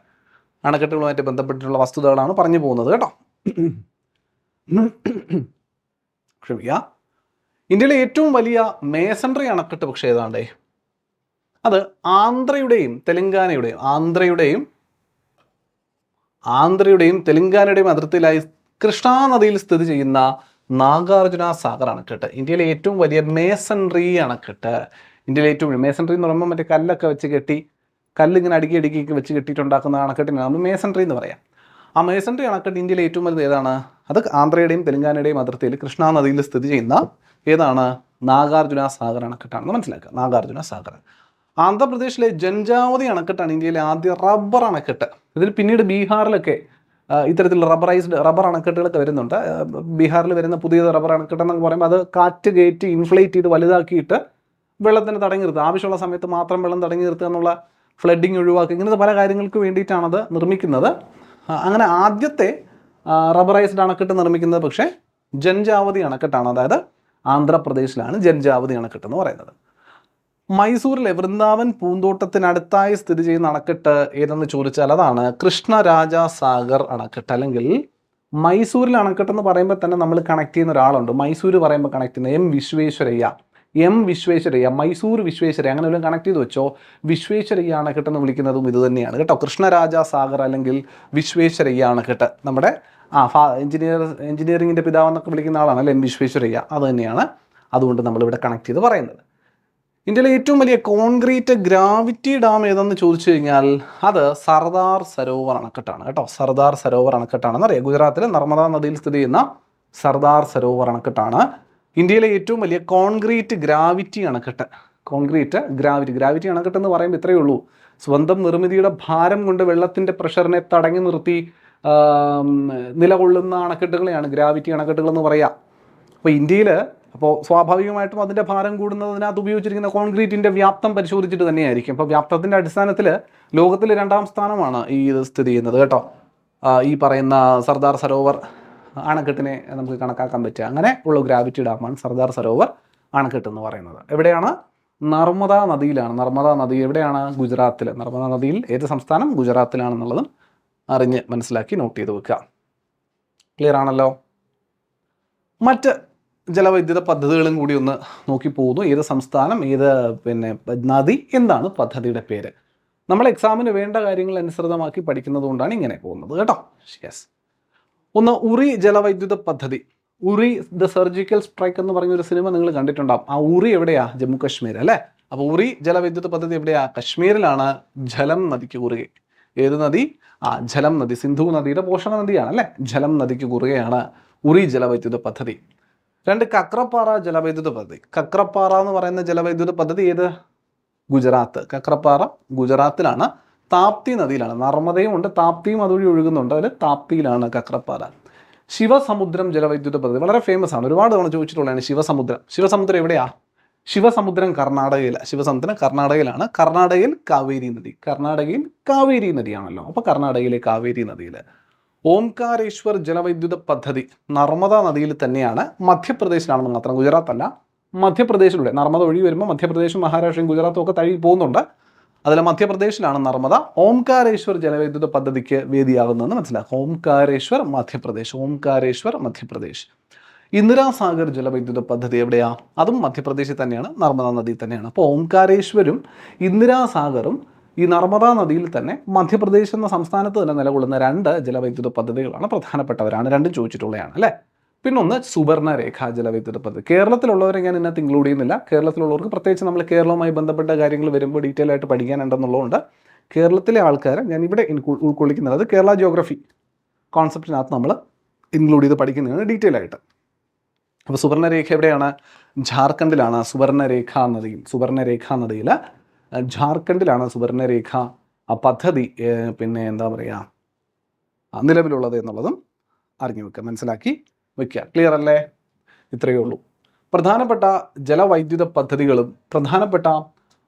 അണക്കെട്ടുകളുമായിട്ട് ബന്ധപ്പെട്ടിട്ടുള്ള വസ്തുതകളാണ് പറഞ്ഞു പോകുന്നത് കേട്ടോ. ക്ഷമിക്കുക. ഇന്ത്യയിലെ ഏറ്റവും വലിയ മേസൺട്രി അണക്കെട്ട് പക്ഷേ ഏതാണ്ടേ? അത് ആന്ധ്രയുടെയും തെലങ്കാനയുടെയും അതിർത്തിയിലായി കൃഷ്ണാനദിയിൽ സ്ഥിതി ചെയ്യുന്ന നാഗാർജുന സാഗർ അണക്കെട്ട്. ഇന്ത്യയിലെ ഏറ്റവും വലിയ മേസൺട്രി അണക്കെട്ട്. മേസൺട്രി എന്ന് പറയുമ്പോൾ മറ്റേ കല്ലൊക്കെ വെച്ച് കെട്ടി, കല്ലിങ്ങനെ അടുക്കി വെച്ച് കെട്ടിയിട്ടുണ്ടാക്കുന്ന അണക്കെട്ടിനാണ് നമ്മൾ മേസൺട്രി എന്ന് പറയാം. ആ മേസൺട്രി അണക്കെട്ട് ഇന്ത്യയിലെ ഏറ്റവും വലുത് ഏതാണ്? അത് ആന്ധ്രയുടെയും തെലങ്കാനയുടെയും അതിർത്തിയിൽ കൃഷ്ണാനദിയിൽ സ്ഥിതി ചെയ്യുന്ന ഏതാണ്? നാഗാർജുന സാഗർ അണക്കെട്ടാണെന്ന് മനസ്സിലാക്കുക. നാഗാർജുന സാഗർ. ആന്ധ്രാപ്രദേശിലെ ജൻജാവതി അണക്കെട്ടാണ് ഇന്ത്യയിലെ ആദ്യ റബ്ബർ അണക്കെട്ട്. ഇതിൽ പിന്നീട് ബീഹാറിലൊക്കെ ഇത്തരത്തിൽ റബ്ബർ അണക്കെട്ടുകളൊക്കെ വരുന്നുണ്ട്. ബീഹാറിൽ വരുന്ന പുതിയ റബ്ബർ അണക്കെട്ട് എന്നൊക്കെ പറയുമ്പോൾ അത് കാറ്റ് കയറ്റി ഇൻഫ്ലേറ്റ് ചെയ്ത് വലുതാക്കിയിട്ട് വെള്ളത്തിന് തടഞ്ഞു നിർത്തുക, ആവശ്യമുള്ള സമയത്ത് മാത്രം വെള്ളം തടഞ്ഞു നിർത്തുക എന്നുള്ള ഫ്ലഡിങ് ഒഴിവാക്കുക, ഇങ്ങനത്തെ പല കാര്യങ്ങൾക്ക് വേണ്ടിയിട്ടാണത് നിർമ്മിക്കുന്നത്. അങ്ങനെ ആദ്യത്തെ റബ്ബറൈസ്ഡ് അണക്കെട്ട് നിർമ്മിക്കുന്നത് പക്ഷേ ജൻജാവതി അണക്കെട്ടാണ്. അതായത് ആന്ധ്രാപ്രദേശിലാണ് ജൻജാവതി അണക്കെട്ട് എന്ന് പറയുന്നത്. മൈസൂരിലെ വൃന്ദാവൻ പൂന്തോട്ടത്തിനടുത്തായി സ്ഥിതി ചെയ്യുന്ന അണക്കെട്ട് ഏതെന്ന് ചോദിച്ചാൽ അതാണ് കൃഷ്ണരാജ സാഗർ അണക്കെട്ട്. അല്ലെങ്കിൽ മൈസൂരിലെ അണക്കെട്ട് എന്ന് പറയുമ്പോൾ തന്നെ നമ്മൾ കണക്ട് ചെയ്യുന്ന ഒരാളുണ്ട്. മൈസൂർ പറയുമ്പോൾ കണക്ട് ചെയ്യുന്ന എം വിശ്വേശ്വരയ്യ, മൈസൂർ വിശ്വേശ്വരയ്യ, അങ്ങനെ വല്ലതും കണക്ട് ചെയ്ത് വെച്ചോ. വിശ്വേശ്വരയ്യ അണക്കെട്ടെന്ന് വിളിക്കുന്നതും ഇത് തന്നെയാണ് കേട്ടോ. കൃഷ്ണരാജ സാഗർ അല്ലെങ്കിൽ വിശ്വേശ്വരയ്യ അണക്കെട്ട്. നമ്മുടെ എഞ്ചിനീയറിംഗിൻ്റെ പിതാവെന്നൊക്കെ വിളിക്കുന്ന ആളാണ് അല്ലേ, എം വിശ്വേശ്വരയ്യ. അത് തന്നെയാണ്. അതുകൊണ്ട് നമ്മളിവിടെ കണക്ട് ചെയ്ത് പറയുന്നത്. ഇന്ത്യയിലെ ഏറ്റവും വലിയ കോൺക്രീറ്റ് ഗ്രാവിറ്റി ഡാം ഏതെന്ന് ചോദിച്ചു കഴിഞ്ഞാൽ അത് സർദാർ സരോവർ അണക്കെട്ടാണ് കേട്ടോ. സർദാർ സരോവർ അണക്കെട്ടാണെന്ന് അറിയാം. ഗുജറാത്തിലെ നർമ്മദ നദിയിൽ സ്ഥിതി ചെയ്യുന്ന സർദാർ സരോവർ അണക്കെട്ടാണ് ഇന്ത്യയിലെ ഏറ്റവും വലിയ കോൺക്രീറ്റ് ഗ്രാവിറ്റി അണക്കെട്ട്. ഗ്രാവിറ്റി അണക്കെട്ട് എന്ന് പറയുമ്പോൾ ഇത്രയേ ഉള്ളൂ. സ്വന്തം നിർമ്മിതിയുടെ ഭാരം കൊണ്ട് വെള്ളത്തിൻ്റെ പ്രഷറിനെ തടഞ്ഞു നിർത്തി നിലകൊള്ളുന്ന അണക്കെട്ടുകളെയാണ് ഗ്രാവിറ്റി അണക്കെട്ടുകൾ എന്ന് പറയാം. അപ്പോൾ ഇന്ത്യയിൽ അപ്പോൾ സ്വാഭാവികമായിട്ടും അതിൻ്റെ ഭാരം കൂടുന്നതിനകത്ത് ഉപയോഗിച്ചിരിക്കുന്ന കോൺക്രീറ്റിൻ്റെ വ്യാപ്തം പരിശോധിച്ചിട്ട് തന്നെയായിരിക്കും. അപ്പോൾ വ്യാപ്തത്തിൻ്റെ അടിസ്ഥാനത്തിൽ ലോകത്തിൽ 2ാം സ്ഥാനമാണ് ഈ ഇത് സ്ഥിതി ചെയ്യുന്നത് കേട്ടോ. ഈ പറയുന്ന സർദാർ സരോവർ അണക്കെട്ടിനെ നമുക്ക് കണക്കാക്കാൻ പറ്റുക. അങ്ങനെ ഉള്ള ഗ്രാവിറ്റി ഡാമാണ് സർദാർ സരോവർ അണക്കെട്ട് എന്ന് പറയുന്നത്. എവിടെയാണ്? നർമ്മദ നദിയിലാണ്. നർമ്മദ നദി എവിടെയാണ്? ഗുജറാത്തിൽ. നർമ്മദ നദിയിൽ ഏത് സംസ്ഥാനം? ഗുജറാത്തിലാണെന്നുള്ളതും അറിഞ്ഞ് മനസ്സിലാക്കി നോട്ട് ചെയ്ത് വെക്കുക. ക്ലിയർ ആണല്ലോ? മറ്റ് ജലവൈദ്യുത പദ്ധതികളും കൂടി ഒന്ന് നോക്കി പോകുന്നു. ഏത് സംസ്ഥാനം, ഏത് നദി, എന്താണ് പദ്ധതിയുടെ പേര്. നമ്മൾ എക്സാമിന് വേണ്ട കാര്യങ്ങൾ അനുസൃതമാക്കി പഠിക്കുന്നത് കൊണ്ടാണ് ഇങ്ങനെ പോകുന്നത് കേട്ടോ. യെസ്. ഒന്ന്, ഉറി ജലവൈദ്യുത പദ്ധതി. ഉറി ദ സർജിക്കൽ സ്ട്രൈക്ക് എന്ന് പറഞ്ഞൊരു സിനിമ നിങ്ങൾ കണ്ടിട്ടുണ്ടാകും. ആ ഉറി എവിടെയാ? ജമ്മു കാശ്മീർ അല്ലേ. അപ്പോൾ ഉറി ജലവൈദ്യുത പദ്ധതി എവിടെയാ? കശ്മീരിലാണ്. ഝലം നദിക്ക് കുറുകെ. ഏത് നദി? ഝലം നദി. സിന്ധു നദിയുടെ പോഷക നദിയാണ് അല്ലേ. ഝലം നദിക്ക് കുറുകെയാണ് ഉറി ജലവൈദ്യുത പദ്ധതി. 2, കക്രപ്പാറ ജലവൈദ്യുത പദ്ധതി. കക്രപ്പാറ എന്ന് പറയുന്ന ജലവൈദ്യുത പദ്ധതി ഏത്? ഗുജറാത്ത്. കക്രപ്പാറ ഗുജറാത്തിലാണ്. താപ്തി നദിയിലാണ്. നർമ്മദയും ഉണ്ട്, താപ്തിയും അതുവഴി ഒഴുകുന്നുണ്ട്. അതിൽ താപ്തിയിലാണ് കക്രപ്പാറ. ശിവസമുദ്രം ജലവൈദ്യുത പദ്ധതി വളരെ ഫേമസ് ആണ്, ഒരുപാട് തവണ ചോദിച്ചിട്ടുള്ളതാണ്. ശിവസമുദ്രം. ശിവസമുദ്രം എവിടെയാ? ശിവസമുദ്രം കർണാടകയിലാണ്. ശിവസമുദ്രം കർണാടകയിലാണ്. കർണാടകയിൽ കാവേരി നദി. കർണാടകയിൽ കാവേരി നദിയാണല്ലോ. അപ്പോൾ കർണാടകയിലെ കാവേരി നദിയിൽ. ഓംകാരേശ്വർ ജലവൈദ്യുത പദ്ധതി നർമ്മദ നദിയിൽ തന്നെയാണ്. മധ്യപ്രദേശിലാണെന്ന് മാത്രം, ഗുജറാത്തല്ല. മധ്യപ്രദേശിലൂടെ നർമ്മദ ഒഴുകി വരുമ്പോൾ മധ്യപ്രദേശും മഹാരാഷ്ട്രയും ഗുജറാത്തും ഒക്കെ തഴുകി പോകുന്നുണ്ട്. അതിൽ മധ്യപ്രദേശിലാണ് നർമ്മദ. ഓംകാരേശ്വർ ജലവൈദ്യുത പദ്ധതിക്ക് വേദിയാകുന്നതെന്ന് മനസ്സിലാക്കുക. ഓംകാരേശ്വർ മധ്യപ്രദേശ്. ഓംകാരേശ്വർ മധ്യപ്രദേശ്. ഇന്ദിരാസാഗർ ജലവൈദ്യുത പദ്ധതി എവിടെയാ? അതും മധ്യപ്രദേശിൽ തന്നെയാണ്, നർമ്മദ നദിയിൽ തന്നെയാണ്. അപ്പോൾ ഓംകാരേശ്വരും ഇന്ദിരാസാഗറും ഈ നർമ്മദ നദിയിൽ തന്നെ മധ്യപ്രദേശ് എന്ന സംസ്ഥാനത്ത് തന്നെ നിലകൊള്ളുന്ന 2 ജലവൈദ്യുത പദ്ധതികളാണ്. പ്രധാനപ്പെട്ടവരാണ്. 2ഉം ചോദിച്ചിട്ടുള്ളതാണ് അല്ലേ. പിന്നൊന്ന് സുവർണരേഖ ജലവൈദ്യുത പദ്ധതി. കേരളത്തിലുള്ളവരെ ഞാൻ ഇതിനകത്ത് ഇൻക്ലൂഡ് ചെയ്യുന്നില്ല. കേരളത്തിലുള്ളവർക്ക് പ്രത്യേകിച്ച് നമ്മൾ കേരളവുമായി ബന്ധപ്പെട്ട കാര്യങ്ങൾ വരുമ്പോൾ ഡീറ്റെയിൽ ആയിട്ട് പഠിക്കാനുണ്ടെന്നുള്ളതുകൊണ്ട് കേരളത്തിലെ ആൾക്കാരെ ഞാൻ ഇവിടെ ഉൾക്കൊള്ളിക്കുന്നത്. അത് കേരള ജിയോഗ്രഫി കോൺസെപ്റ്റിനകത്ത് നമ്മൾ ഇൻക്ലൂഡ് ചെയ്ത് പഠിക്കുന്നതാണ് ഡീറ്റെയിൽ ആയിട്ട്. അപ്പോൾ സുവർണരേഖ എവിടെയാണ്? ജാർഖണ്ഡിലാണ്. സുവർണരേഖ നദിയിൽ ജാർഖണ്ഡിലാണ് സുവർണരേഖ പദ്ധതി എന്താ പറയുക നിലവിലുള്ളത് എന്നുള്ളതും അറിഞ്ഞു വെക്കുക, മനസ്സിലാക്കി വയ്ക്കുക. ക്ലിയർ അല്ലേ? ഇത്രയേ ഉള്ളൂ. പ്രധാനപ്പെട്ട ജലവൈദ്യുത പദ്ധതികളും പ്രധാനപ്പെട്ട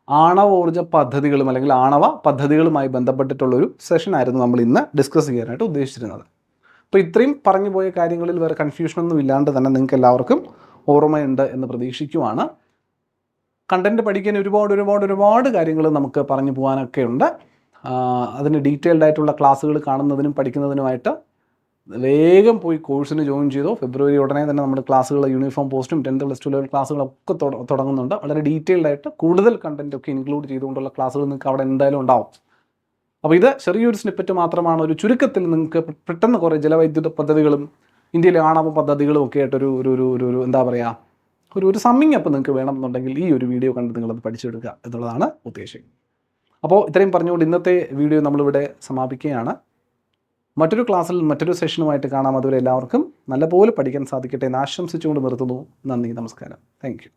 ആണവോർജ പദ്ധതികളും അല്ലെങ്കിൽ ആണവ പദ്ധതികളുമായി ബന്ധപ്പെട്ടിട്ടുള്ളൊരു സെഷനായിരുന്നു നമ്മൾ ഇന്ന് ഡിസ്കസ് ചെയ്യാനായിട്ട് ഉദ്ദേശിച്ചിരുന്നത്. അപ്പോൾ ഇത്രയും പറഞ്ഞു പോയ കാര്യങ്ങളിൽ വേറെ കൺഫ്യൂഷനൊന്നും ഇല്ലാണ്ട് തന്നെ നിങ്ങൾക്ക് എല്ലാവർക്കും ഓർമ്മയുണ്ട് എന്ന് പ്രതീക്ഷിക്കുവാണ്. കണ്ടൻറ്റ് പഠിക്കാൻ ഒരുപാട് കാര്യങ്ങൾ നമുക്ക് പറഞ്ഞു പോകാനൊക്കെ ഉണ്ട്. അതിന് ഡീറ്റെയിൽഡ് ആയിട്ടുള്ള ക്ലാസ്സുകൾ കാണുന്നതിനും പഠിക്കുന്നതിനുമായിട്ട് വേഗം പോയി കോഴ്സിന് ജോയിൻ ചെയ്തോ. ഫെബ്രുവരി ഉടനെ തന്നെ നമ്മുടെ ക്ലാസ്സുകൾ യൂണിഫോം പോസ്റ്റും 10th +2 ലെവൽ ക്ലാസ്സുകളൊക്കെ തുടങ്ങുന്നുണ്ട്. വളരെ ഡീറ്റെയിൽഡ് ആയിട്ട് കൂടുതൽ കണ്ടൻറ്റൊക്കെ ഇൻക്ലൂഡ് ചെയ്തുകൊണ്ടുള്ള ക്ലാസ്സുകൾ നിങ്ങൾക്ക് അവിടെ എന്തായാലും ഉണ്ടാവും. അപ്പോൾ ഇത് ചെറിയൊരു സ്നിപ്പറ്റ് മാത്രമാണ്. ഒരു ചുരുക്കത്തിൽ നിങ്ങൾക്ക് പെട്ടെന്ന് കുറേ ജലവൈദ്യുത പദ്ധതികളും ഇന്ത്യയിലെ ആണവ പദ്ധതികളും ഒക്കെ ആയിട്ടൊരു എന്താ പറയുക ഒരു സമ്മിങ് അപ്പ് നിങ്ങൾക്ക് വേണമെന്നുണ്ടെങ്കിൽ ഈ ഒരു വീഡിയോ കണ്ട് നിങ്ങളത് പഠിച്ചെടുക്കുക എന്നുള്ളതാണ് ഉദ്ദേശം. അപ്പോൾ ഇത്രയും പറഞ്ഞുകൊണ്ട് ഇന്നത്തെ വീഡിയോ നമ്മളിവിടെ സമാപിക്കുകയാണ്. മറ്റൊരു ക്ലാസ്സിൽ മറ്റൊരു സെഷനുമായിട്ട് കാണാം. അതുവരെ എല്ലാവർക്കും നല്ലപോലെ പഠിക്കാൻ സാധിക്കട്ടെ എന്ന് ആശംസിച്ചുകൊണ്ട് നിർത്തുന്നു. നന്ദി, നമസ്കാരം. Thank you.